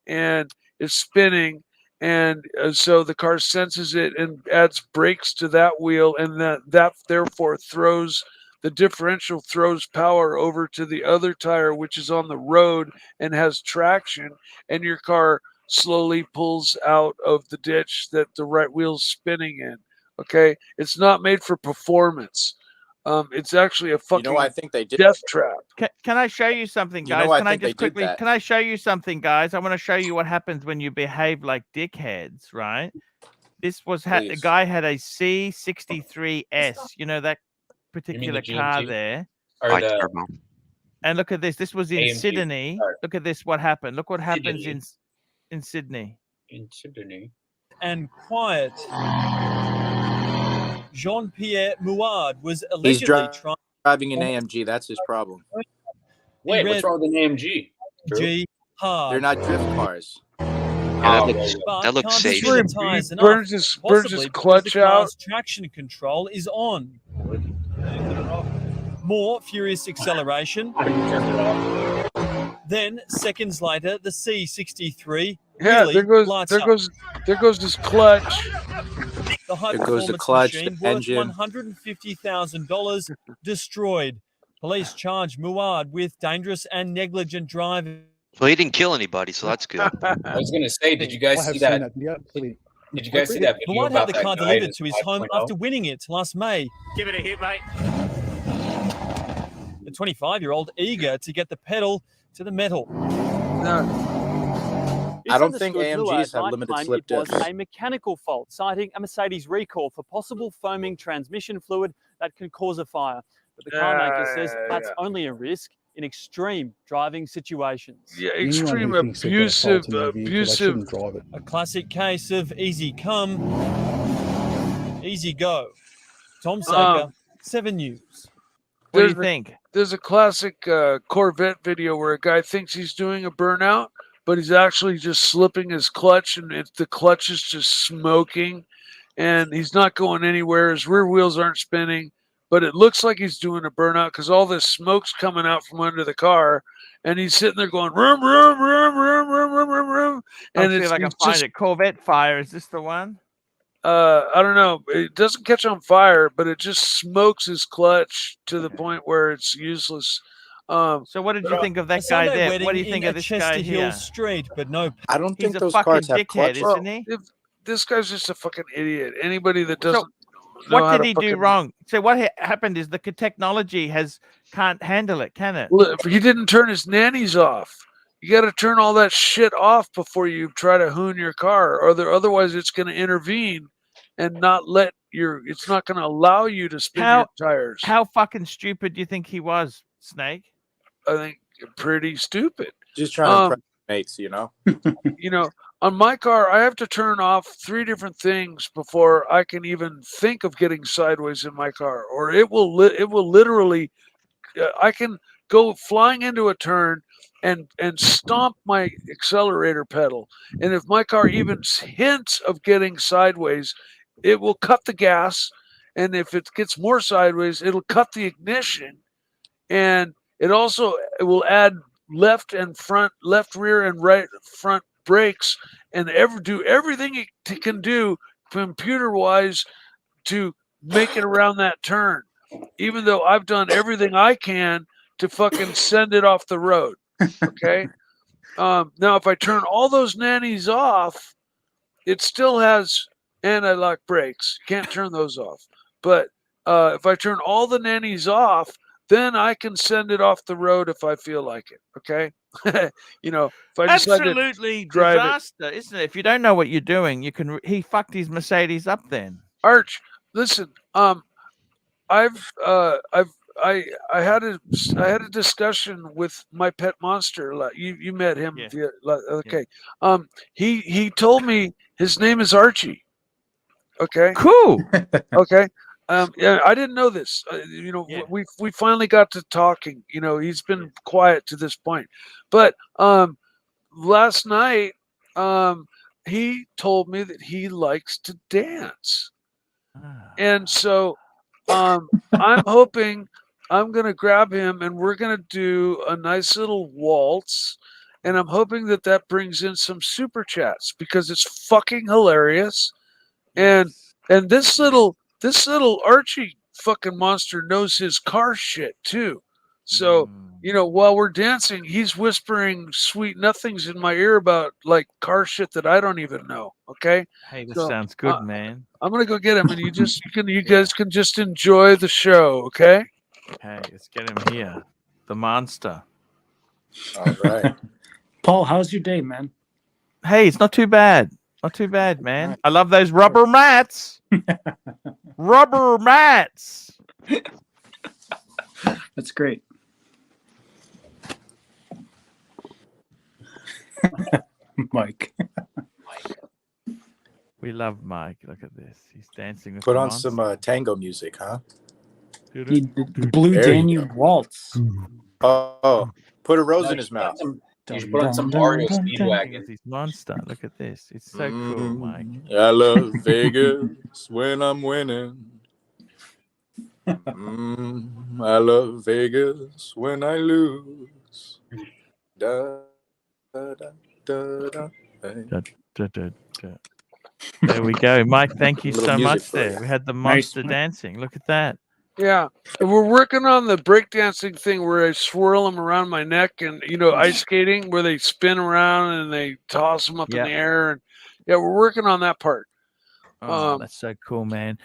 and it's spinning. And so the car senses it and adds brakes to that wheel, and that therefore throws the differential throws power over to the other tire, which is on the road and has traction, and your car slowly pulls out of the ditch that the right wheel's spinning in. Okay, it's not made for performance. It's actually a fucking I think they did death trap. Can I show you something, guys? Can I just quickly? Can I show you something, guys? I want to show you what happens when you behave like dickheads, right? This was a guy had a C63S. You know that particular car there. And look at this. This was in AMG. Sydney. Look at this. What happened? Look what happens in Sydney. In Sydney. And quiet. Jean-Pierre Mouard was allegedly driving an AMG. That's his problem. Wait, what's wrong with an AMG? They're not drift cars. That looks safe. He burns his clutch out. Traction control is on. More furious acceleration. Then seconds later, the C63. Yeah, really there goes his clutch. The high there goes the clutch, the engine. $150,000 destroyed. Police charged Mouard with dangerous and negligent driving. Well, he didn't kill anybody, so that's good. I was going to say, did you guys see that? Did you guys see that video Mouard had about the that car guy delivered and to his his home 5.0? after winning it last May. Give it a hit, mate. The 25-year-old eager to get the pedal to the metal. I don't think AMGs have limited slip discs. It was discs. a mechanical fault, citing a Mercedes recall for possible foaming transmission fluid that can cause a fire. But the car maker says that's only a risk in extreme driving situations. Yeah, extreme abusive. A classic case of easy come, easy go. Tom Saker, 7 News. What do you think? There's a classic Corvette video where a guy thinks he's doing a burnout, but he's actually just slipping his clutch, and the clutch is just smoking, and he's not going anywhere. His rear wheels aren't spinning, but it looks like he's doing a burnout because all this smoke's coming out from under the car, and he's sitting there going, vroom, vroom, vroom, vroom, vroom, vroom, vroom, vroom. And I'll see if I can find it. Corvette fire. Is this the one? I don't know. It doesn't catch on fire, but it just smokes his clutch to the point where it's useless. So what did you think of that guy there? What do you think of this guy here? Street, but no. I don't think He's those a fucking cars have dickhead, clutch. isn't he? This guy's just a fucking idiot. Anybody that doesn't. What did he do wrong? So what happened is the technology can't handle it, can it? He didn't turn his nannies off. You got to turn all that shit off before you try to hoon your car, or otherwise it's going to intervene and not let it's not going to allow you to spin your tires. How fucking stupid do you think he was, Snake? I think pretty stupid. Just trying to impress mates, you know? On my car, I have to turn off 3 different things before I can even think of getting sideways in my car, or it will literally. I can go flying into a turn and stomp my accelerator pedal, and if my car even hints of getting sideways, it will cut the gas, and if it gets more sideways, it'll cut the ignition, and it will add left, rear, and right front brakes, and do everything it can do computer-wise to make it around that turn, even though I've done everything I can to fucking send it off the road. Okay? Now, if I turn all those nannies off, it still has anti-lock brakes. Can't turn those off. But if I turn all the nannies off, then I can send it off the road if I feel like it. Okay, you know, if I decide to Absolutely drive it. disaster, isn't it? If you don't know what you're doing, you can. He fucked his Mercedes up then. Arch, listen, I had a discussion with my pet monster. You met him. Yeah. Okay. He told me his name is Archie. Okay. Cool. Okay. Yeah, I didn't know this. You know, Yeah. we finally got to talking. You know, he's been quiet to this point, but last night he told me that he likes to dance, and so I'm hoping I'm gonna grab him and we're gonna do a nice little waltz, and I'm hoping that that brings in some super chats because it's fucking hilarious, and this little Archie fucking monster knows his car shit too. So, you know, while we're dancing, he's whispering sweet nothings in my ear about like car shit that I don't even know. Okay. Hey, this So, sounds good, man. I'm gonna go get him, and you guys can just enjoy the show. Okay. Hey, let's get him here. The monster. All right. Paul, how's your day, man? Hey, it's not too bad. Not too bad, man. I love those rubber mats. Rubber mats. That's great. Mike. We love Mike. Look at this. He's dancing with Put the on monster. some tango music, huh? The Blue There you Danube Waltz. Oh, put a rose No, in his mouth. You should put on some Mario Speedwagon. This monster. Look at this. It's so cool, Mike. I love Vegas when I'm winning. I love Vegas when I lose. Da, da, da, da, da. Da, da, da, da. There we go, Mike. Thank you Little so music much. for you. There, we had the Nice. monster dancing. Look at that. Yeah, and we're working on the breakdancing thing where I swirl them around my neck, and you know, ice skating where they spin around and they toss them up in the air, and yeah, we're working on that part. Oh, that's so cool, man.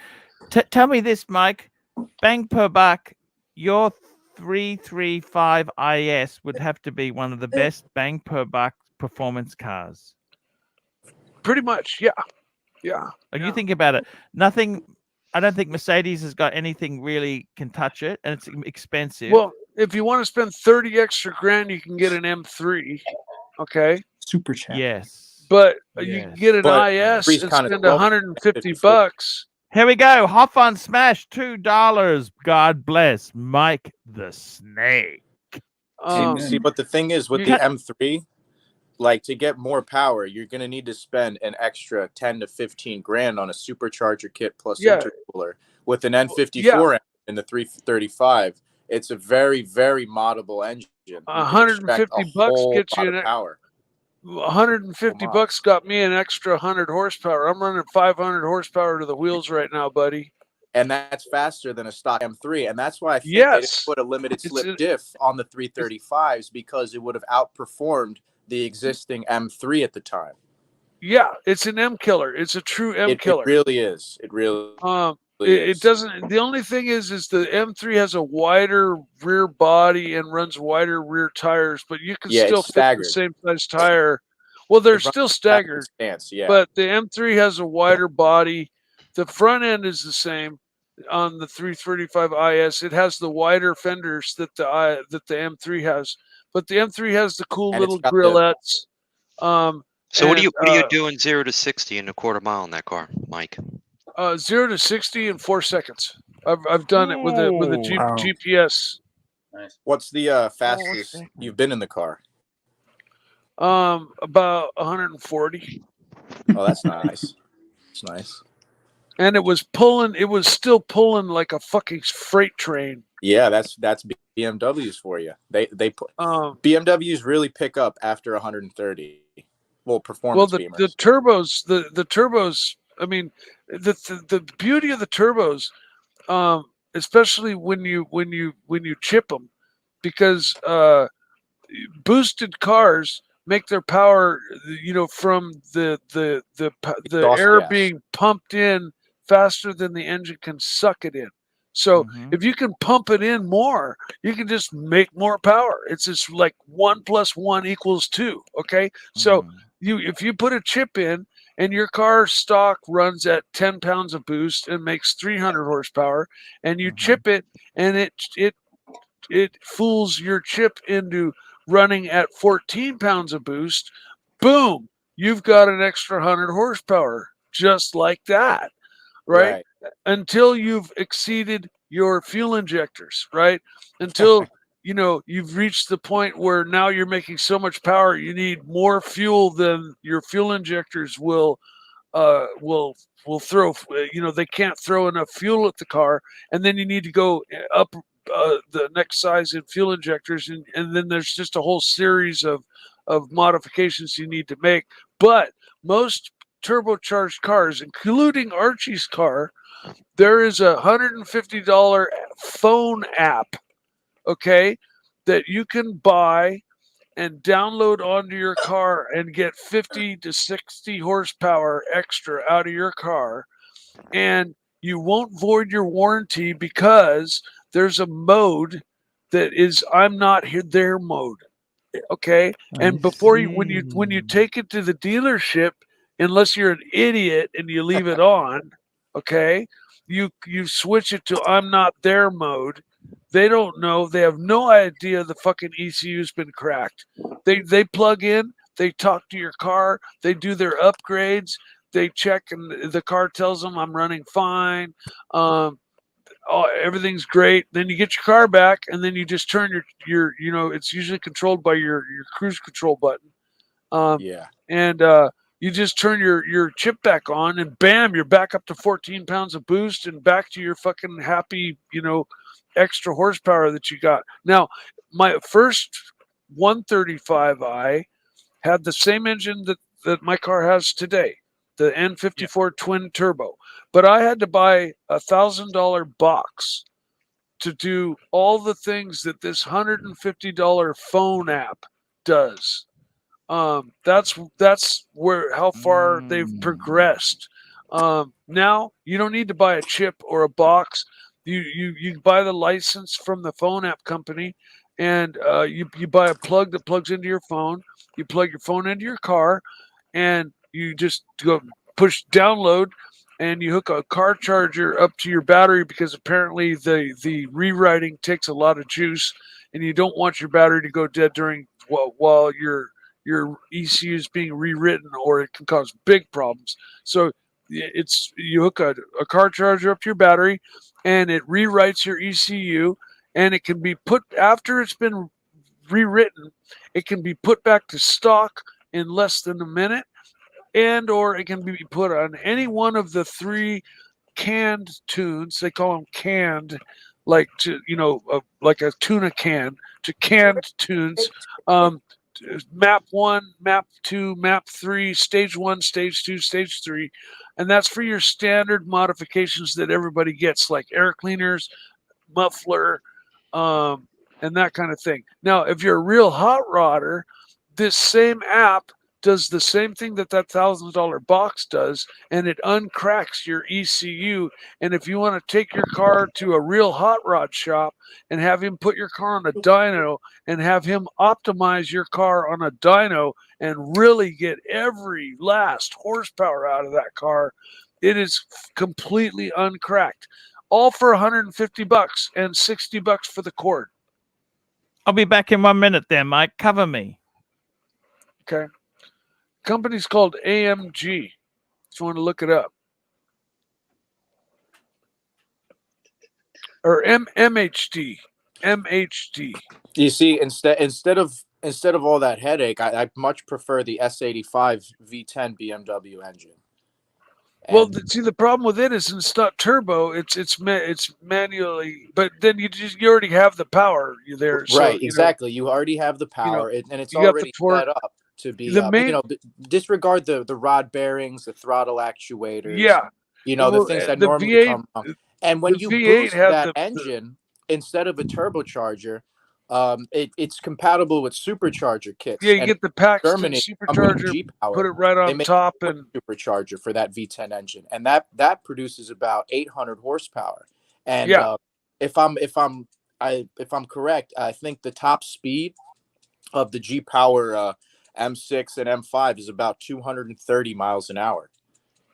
Tell me this, Mike. Bang per buck, your 335 IS would have to be one of the best bang per buck performance cars. Pretty much, yeah. Like you think about it, nothing. I don't think Mercedes has got anything really can touch it, and it's expensive. Well, if you want to spend 30 extra grand, you can get an M3. Okay. Super chat. Yes. But you can get an But IS Freeze and kinda spend low, 150 54. bucks. Here we go. Hop on Smash, $2. God bless Mike the Snake. See, but the thing is with the M3, like to get more power, you're gonna need to spend an extra 10 to 15 grand on a supercharger kit plus intercooler. With an N54 engine in the 335, it's a very, very moddable engine. 150 bucks gets you an power. 150 bucks got me an extra 100 horsepower. I'm running 500 horsepower to the wheels right now, buddy. And that's faster than a stock M3. And that's why I think they didn't put a limited slip diff on the 335s, because it would have outperformed the existing M3 at the time. Yeah, it's an M killer. It's a true M killer. It really is. It really it doesn't. The only thing is the M3 has a wider rear body and runs wider rear tires, but you can still fit the same size tire. Well, they're still staggered, but the M3 has a wider body. The front end is the same on the 335 IS. It has the wider fenders that the M3 has, but the M3 has the cool little grillettes. So what are you doing 0 to 60 in a quarter mile in that car, Mike? 0 to 60 in 4 seconds. I've done it with a GPS. Nice. What's the fastest you've been in the car? About 140. Oh, that's nice. It's nice. And it was still pulling like a fucking freight train. Yeah, that's BMWs for you. They BMWs really pick up after 130. Well, performance beamers. The turbos. I mean, the beauty of the turbos, especially when you chip them, because boosted cars make their power, from the air being pumped in faster than the engine can suck it in. So Mhm. if you can pump it in more, you can just make more power. It's just like 1 + 1 = 2. Okay, so if you put a chip in and your car stock runs at 10 pounds of boost and makes 300 horsepower, and you chip it, and it fools your chip into running at 14 pounds of boost, boom, you've got an extra 100 horsepower just like that, right? Until you've exceeded your fuel injectors, right? Until you've reached the point where now you're making so much power you need more fuel than your fuel injectors will throw. They can't throw enough fuel at the car, and then you need to go up the next size in fuel injectors, and then there's just a whole series of modifications you need to make. But most turbocharged cars, including Archie's car, there is a $150 phone app, okay, that you can buy and download onto your car and get 50 to 60 horsepower extra out of your car. And you won't void your warranty because there's a mode that is I'm not there mode. Okay. And before when you take it to the dealership, unless you're an idiot and you leave it on, okay, you switch it to I'm not there mode. They don't know. They have no idea the fucking ECU's been cracked. They plug in, they talk to your car, they do their upgrades, they check, and the car tells them I'm running fine. Everything's great. Then you get your car back, and then you just turn your it's usually controlled by your cruise control button. And you just turn your chip back on, and bam, you're back up to 14 pounds of boost and back to your fucking happy, extra horsepower that you got. Now, my first 135i had the same engine that my car has today, the N54 twin turbo, but I had to buy $1,000 box to do all the things that this $150 phone app does. That's where how far they've progressed. Now you don't need to buy a chip or a box. You buy the license from the phone app company, and you buy a plug that plugs into your phone. You plug your phone into your car, and you just go push download, and you hook a car charger up to your battery because apparently the rewriting takes a lot of juice, and you don't want your battery to go dead during while your ECU is being rewritten, or it can cause big problems. So you hook a car charger up to your battery, and it rewrites your ECU, and it can be put after it's been rewritten. It can be put back to stock in less than a minute, and or it can be put on any one of the 3 canned tunes. They call them canned, like like a tuna can, to canned tunes. Map 1, map 2, map 3, stage 1, stage 2, stage 3, and that's for your standard modifications that everybody gets, like air cleaners, muffler, and that kind of thing. Now, if you're a real hot rodder, this same app does the same thing that $1,000 box does, and it uncracks your ECU. And if you want to take your car to a real hot rod shop and have him put your car on a dyno and have him optimize your car on a dyno and really get every last horsepower out of that car, it is completely uncracked. All for $150 and $60 for the cord. I'll be back in 1 minute there, Mike. Cover me. Okay. Company's called AMG. If you want to look it up. Or MHD. MHD. You see, instead of all that headache, I much prefer the S85 V10 BMW engine. Well, see, the problem with it is it's not turbo. It's manually, but then you already have the power there. So, right, exactly. You already have the power, and it's already set up to be. Disregard the rod bearings, the throttle actuators. Yeah, the things that normally V8, come wrong. And when you boost that engine instead of a turbocharger, it's compatible with supercharger kits. Yeah, you get the pack supercharger, G-Power, put it right on top, and supercharger for that V10 engine, and that produces about 800 horsepower. And if I'm correct, I think the top speed of the G Power M6 and M5 is about 230 miles an hour.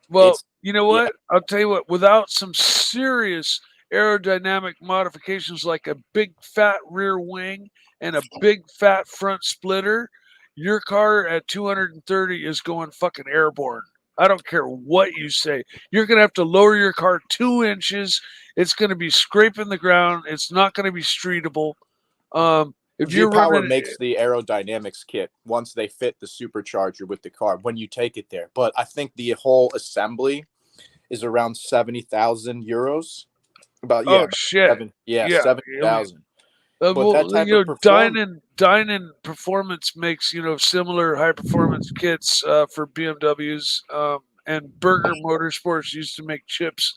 Well, you know what? I'll tell you what. Without some serious aerodynamic modifications, like a big fat rear wing and a big fat front splitter, your car at 230 is going fucking airborne. I don't care what you say. You're going to have to lower your car 2 inches. It's going to be scraping the ground. It's not going to be streetable. If G you're Power running, makes the aerodynamics kit once they fit the supercharger with the car when you take it there. But I think the whole assembly is around 70,000 euros. About oh shit, 70,000. But well, that type you know, of performance, Dynan Performance makes similar high performance kits for BMWs, and Berger Motorsports used to make chips,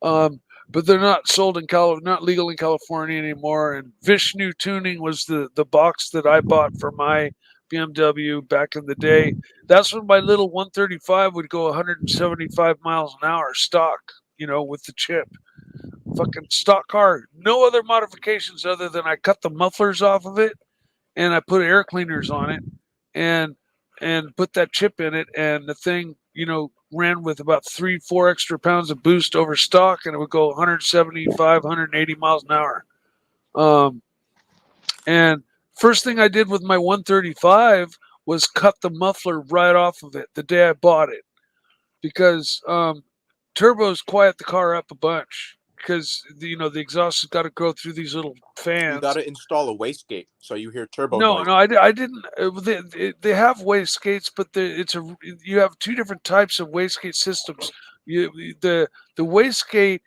but they're not sold in not legal in California anymore. And Vishnu Tuning was the box that I bought for my BMW back in the day. That's when my little 135 would go 175 miles an hour stock, with the chip. Fucking stock car, no other modifications other than I cut the mufflers off of it and I put air cleaners on it and put that chip in it, and the thing ran with about 3-4 extra pounds of boost over stock, and it would go 175 180 miles an hour. And first thing I did with my 135 was cut the muffler right off of it the day I bought it, because turbos quiet the car up a bunch, because the exhaust has got to go through these little fans. you got to install a wastegate so you hear turbo No, noise. no, I didn't. They have wastegates, but you have 2 different types of wastegate systems. The wastegate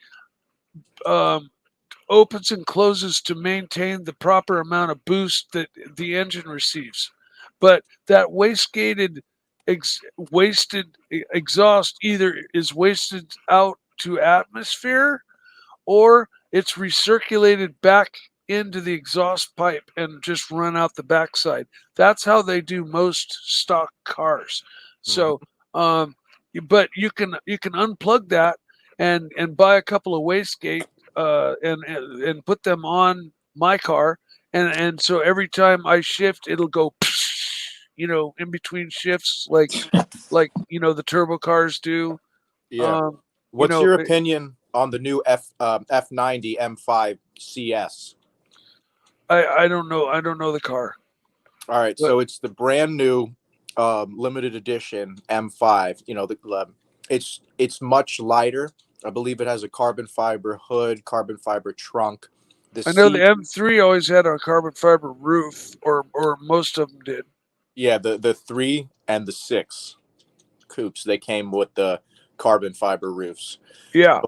opens and closes to maintain the proper amount of boost that the engine receives, but that wasted exhaust either is wasted out to atmosphere, or it's recirculated back into the exhaust pipe and just run out the backside. That's how they do most stock cars. So, but you can unplug that and buy a couple of wastegate and put them on my car, and so every time I shift, it'll go, in between shifts, like the turbo cars do. Yeah. What's your opinion on the new F90 M5 CS? I don't know. I don't know the car. All right, so it's the brand new limited edition M5. It's much lighter. I believe it has a carbon fiber hood, carbon fiber trunk. I know the M3 always had a carbon fiber roof, or most of them did. Yeah, the 3 and the 6 coupes, they came with the carbon fiber roofs. Yeah.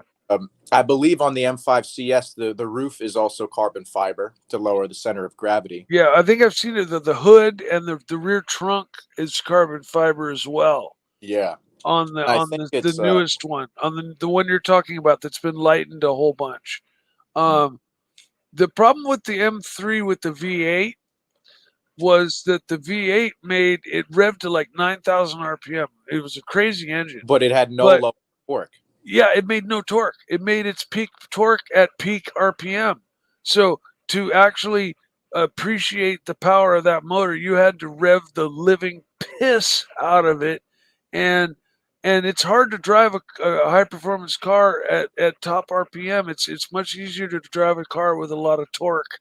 I believe on the M5 CS, the roof is also carbon fiber to lower the center of gravity. Yeah, I think I've seen it. The hood and the rear trunk is carbon fiber as well. Yeah. On the newest one, on the one you're talking about, that's been lightened a whole bunch. The problem with the M3 with the V8 was that the V8 made it rev to like 9,000 RPM. It was a crazy engine, but it had no low torque. Yeah, it made no torque. It made its peak torque at peak RPM. So to actually appreciate the power of that motor, you had to rev the living piss out of it, and it's hard to drive a high performance car at top RPM. It's much easier to drive a car with a lot of torque,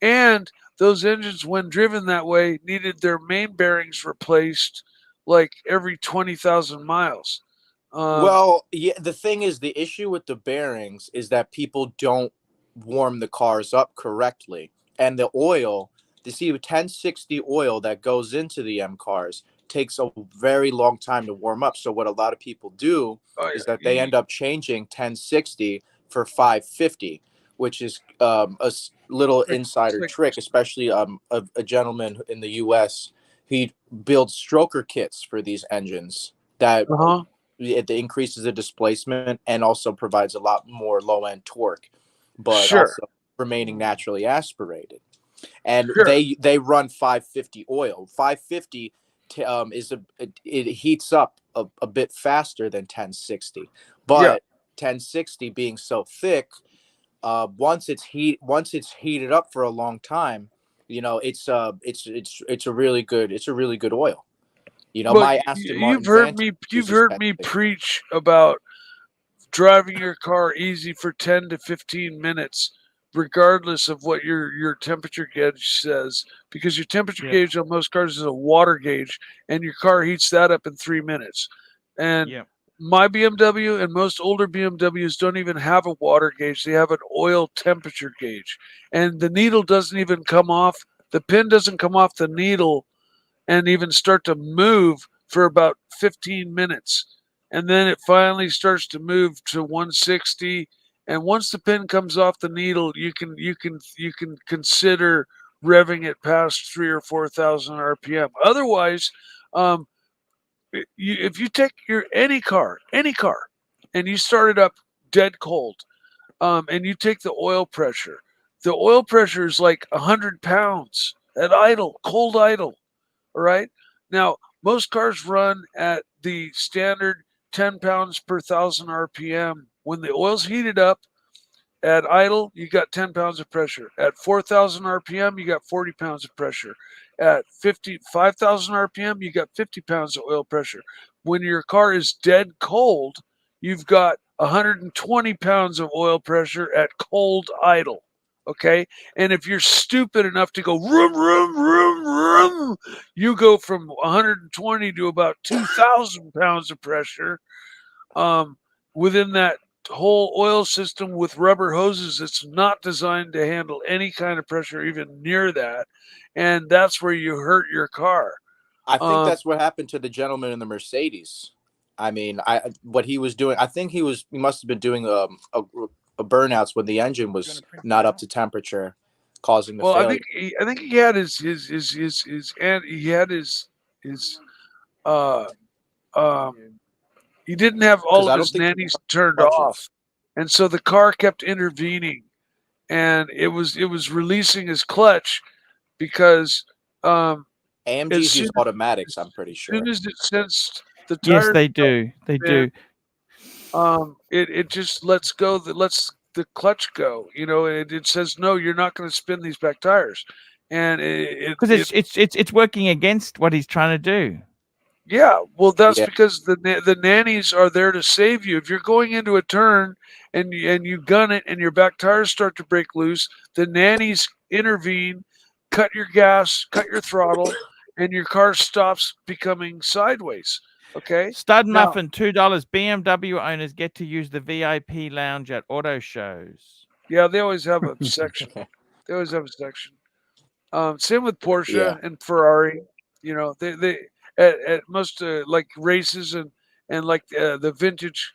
and those engines, when driven that way, needed their main bearings replaced like every 20,000 miles. Well, yeah, the thing is, the issue with the bearings is that people don't warm the cars up correctly. And the oil, the 1060 oil that goes into the M cars takes a very long time to warm up. So what a lot of people do is that they end up changing 1060 for 550, which is a little insider trick, especially a gentleman in the U.S. He builds stroker kits for these engines that it increases the displacement and also provides a lot more low-end torque, but also remaining naturally aspirated. And they run 550 oil. 550 it heats up a bit faster than 1060, but 1060 being so thick, once it's heated up for a long time, you know, it's a really good oil. You know, Well, my Aston Martin you've heard Vantage me uses preach about driving your car easy for 10 to 15 minutes, regardless of what your temperature gauge says, because your temperature Yep. gauge on most cars is a water gauge, and your car heats that up in 3 minutes. And Yep. my BMW and most older BMWs don't even have a water gauge; they have an oil temperature gauge, and the needle doesn't even come off. The pin doesn't come off the needle and even start to move for about 15 minutes. And then it finally starts to move to 160. And once the pin comes off the needle, you can consider revving it past 3 or 4,000 RPM. Otherwise, if you take your any car, and you start it up dead cold, and you take the oil pressure is like 100 pounds at idle, cold idle. All right. Now, most cars run at the standard 10 pounds per 1,000 RPM. When the oil's heated up at idle, you got 10 pounds of pressure. At 4,000 RPM, you got 40 pounds of pressure. At 5,000 RPM, you got 50 pounds of oil pressure. When your car is dead cold, you've got 120 pounds of oil pressure at cold idle. Okay. And if you're stupid enough to go room, room, room, room, you go from 120 to about 2,000 pounds of pressure within that whole oil system with rubber hoses. It's not designed to handle any kind of pressure, even near that. And that's where you hurt your car. I think that's what happened to the gentleman in the Mercedes. I mean, what he was doing, I think he must have been doing a burnouts when the engine was not up to temperature, causing the failure. I think he had his he didn't have all of his nannies turned off, and so the car kept intervening, and it was releasing his clutch because AMG's use automatics, I'm pretty sure. As soon as it sensed the Yes, tire, they do. They do. It just lets the clutch go, you know, and it says no, you're not going to spin these back tires, and because it's working against what he's trying to do. Yeah, well, that's because the nannies are there to save you. If you're going into a turn and you gun it and your back tires start to break loose, the nannies intervene, cut your gas, cut your throttle, and your car stops becoming sideways. Okay. Stud Muffin, $2. BMW owners get to use the VIP lounge at auto shows. Yeah, they always have a section. Same with Porsche and Ferrari. You know, they at most like races and like the vintage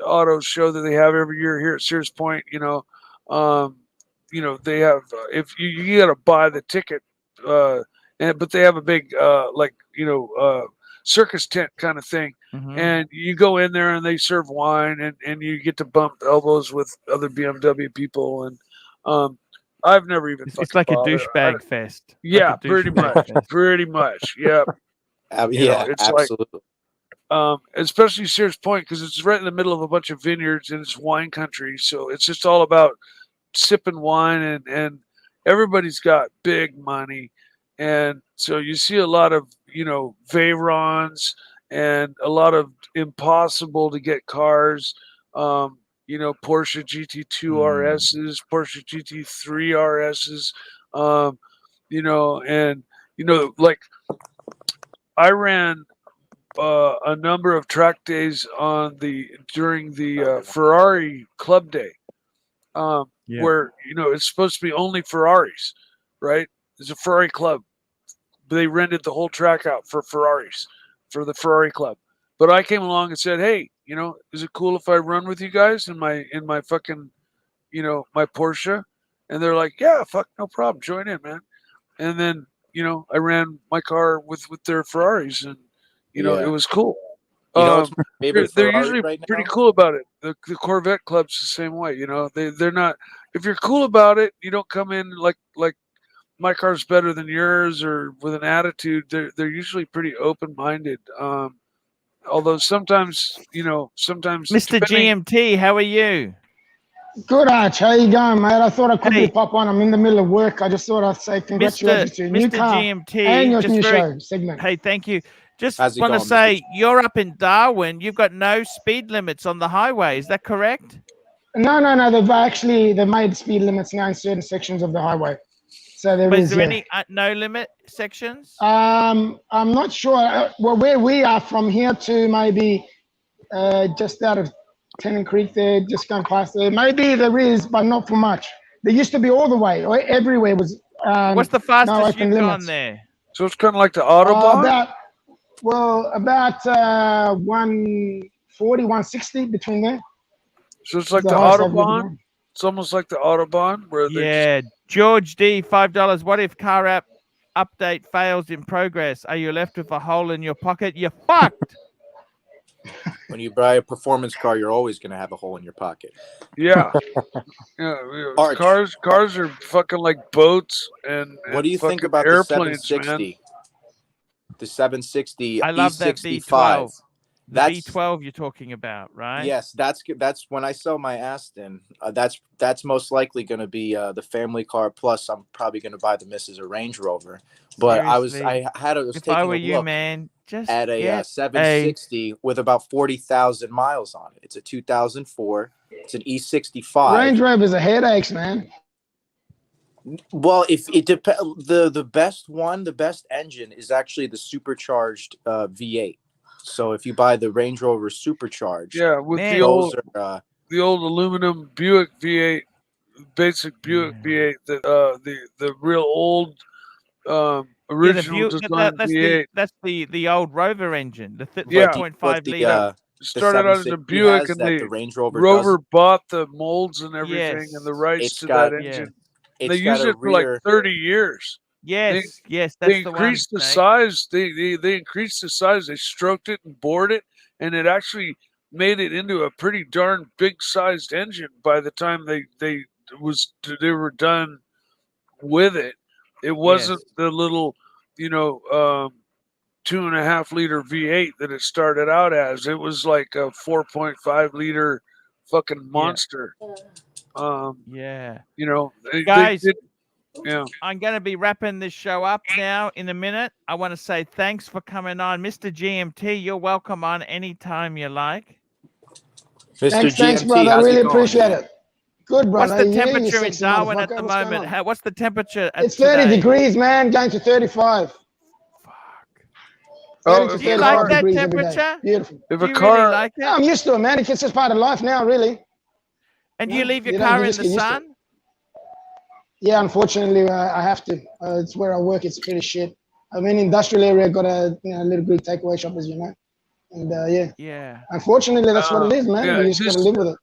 auto show that they have every year here at Sears Point. You know, they have if you got to buy the ticket, but they have a big circus tent kind of thing. Mm-hmm. And you go in there and they serve wine and you get to bump elbows with other BMW people. And I've never even it's like a douchebag fest. Yeah, like pretty much. Pretty much. Yeah. It's absolutely. Like, especially Sears Point, because it's right in the middle of a bunch of vineyards and it's wine country. So it's just all about sipping wine and everybody's got big money. And so you see a lot of, Veyrons and a lot of impossible to get cars. Porsche GT2 RSs, Porsche GT3 RSs, like I ran a number of track days during the Ferrari Club Day, where it's supposed to be only Ferraris, right? It's a Ferrari club. They rented the whole track out for Ferraris, for the Ferrari Club. But I came along and said, "Hey, is it cool if I run with you guys in my fucking, my Porsche?" And they're like, "Yeah, fuck, no problem. Join in, man." And then, I ran my car with their Ferraris, and it was cool. What's my favorite They're Ferrari usually right pretty now? cool about it. The Corvette club's the same way. They're not. If you're cool about it, you don't come in like my car's better than yours or with an attitude. They're usually pretty open-minded. Although sometimes, Mr. GMT, how are you? Good, Arch. How you going, mate? I thought I quickly Hey. pop on. I'm in the middle of work. I just thought I'd say congratulations to your new Mr. car GMT, and your just new very- show segment. Hey, thank you. Just How's it want to going, Mr. say you're up in Darwin. You've got no speed limits on the highway. Is that correct? No. They've made speed limits now in certain sections of the highway. So there But is. is there Yeah. any no limit sections? I'm not sure. Well, where we are from here to maybe just out of Tennant Creek there, just going past there. Maybe there is, but not for much. There used to be all the way, or everywhere was. What's the no fastest open you've gone limits. there? So it's kind of like the Autobahn. About 140, 160 between there. So it's like The the highest I've ever Autobahn. gone. It's almost like the Autobahn where they Yeah, George D, $5. What if car app update fails in progress? Are you left with a hole in your pocket? You're fucked. When you buy a performance car, you're always going to have a hole in your pocket. Yeah. Arch. Cars are fucking like boats and What do you think fucking about the airplanes, 760? man? The 760 I love that E65. V12. The That's V12 you're talking about, right? Yes, that's when I sell my Aston. That's most likely going to be the family car. Plus, I'm probably going to buy the missus a Range Rover. But Seriously. I was If taking I a were you, look man, just at a get 760 with about 40,000 miles on it. It's a 2004. It's an E65. Range Rovers are headaches, man. Well, if it depends, the best engine is actually the supercharged V8. So if you buy the Range Rover supercharged, Yeah, with Man. the old aluminum Buick V8, basic Buick V8, the real old original design V8. That's the old Rover engine, the Yeah. 5.5 liter. Started out as a Buick, and the Range Rover Rover bought the molds and everything Yes. and the rights It's to got- that engine. it's They got used a it for like rear. 30 years. Yes, that's They the one. increased the Snake. size. They increased the size. They stroked it and bored it, and it actually made it into a pretty darn big sized engine by the time they were done with it. It wasn't the little 2.5 liter V8 that it started out as. It was like a 4.5 liter fucking monster. Yeah. Guys, I'm going to be wrapping this show up now in a minute. I want to say thanks for coming on. Mr. GMT, you're welcome on anytime you like. Thanks, brother. I really appreciate it. Good, brother. What's the Yeah, you temperature in sexy Darwin at motherfucker. the What's going moment? on? What's the temperature at It's 30 today? degrees, man, going to 35. Oh, Do you like that degrees every day. temperature? Beautiful. If Do a you car, really like it? I'm used to it, man. It's just part of life now, really. And do you leave your You don't- car you in just the get used to sun? it. Yeah, unfortunately, I have to. It's where I work. It's pretty shit. I mean, industrial area, got a little Greek takeaway shop, as you know. And Yeah. unfortunately, that's what it is, man. yeah, You just got to live with it.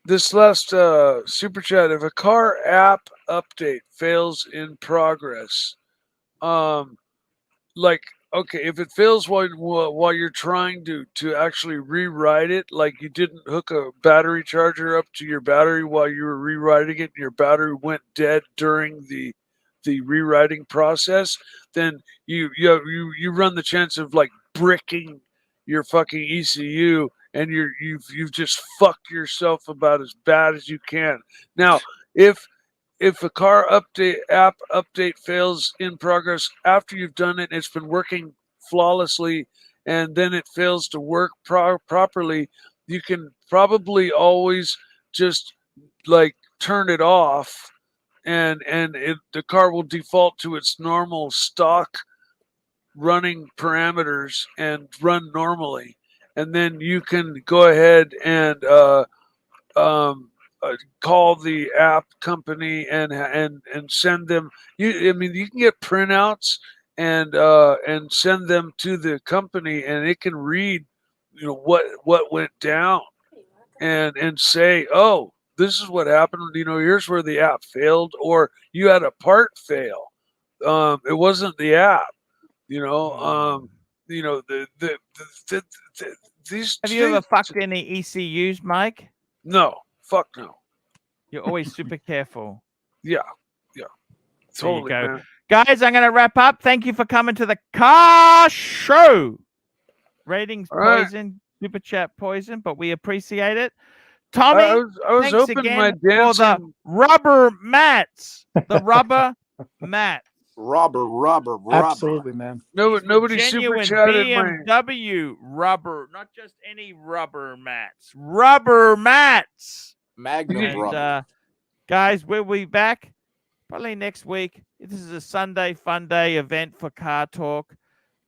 this last super chat, if a car app update fails in progress, if it fails while you're trying to actually rewrite it, like you didn't hook a battery charger up to your battery while you were rewriting it and your battery went dead during the rewriting process, then you run the chance of like bricking your fucking ECU, and you've just fucked yourself about as bad as you can. Now, if a car app update fails in progress after you've done it, and it's been working flawlessly, and then it fails to work properly, you can probably always just like turn it off, and the car will default to its normal stock running parameters and run normally, and then you can go ahead and call the app company and send them. You can get printouts and send them to the company, and it can read what went down and say, oh, this is what happened. Here's where the app failed, or you had a part fail. It wasn't the app. These. Have you ever fucked any ECUs, Mike? No, fuck no. You're always super careful. Yeah. There Totally, you go. man. Guys, I'm going to wrap up. Thank you for coming to the car show. Ratings All right. poison, super chat poison, but we appreciate it. Tommy, I was thanks hoping again my for the dancing. rubber mats. The rubber mat. Rubber. Absolutely, man. These were Nobody super genuine chatted my. BMW rubber, not just any rubber mats. Rubber mats. Magnum And rubber. guys, we'll be back probably next week. This is a Sunday fun day event for Car Talk.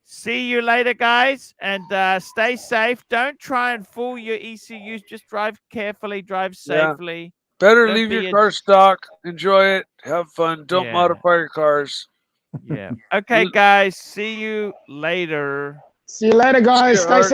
See you later, guys, and stay safe. Don't try and fool your ECUs. Just drive carefully, drive Yeah. safely. Better Don't leave be your a- car stock. Enjoy it. Have fun. Don't Yeah. modify your cars. Yeah. Okay, guys. See you later. See you later, guys. See you, Stay Art. safe.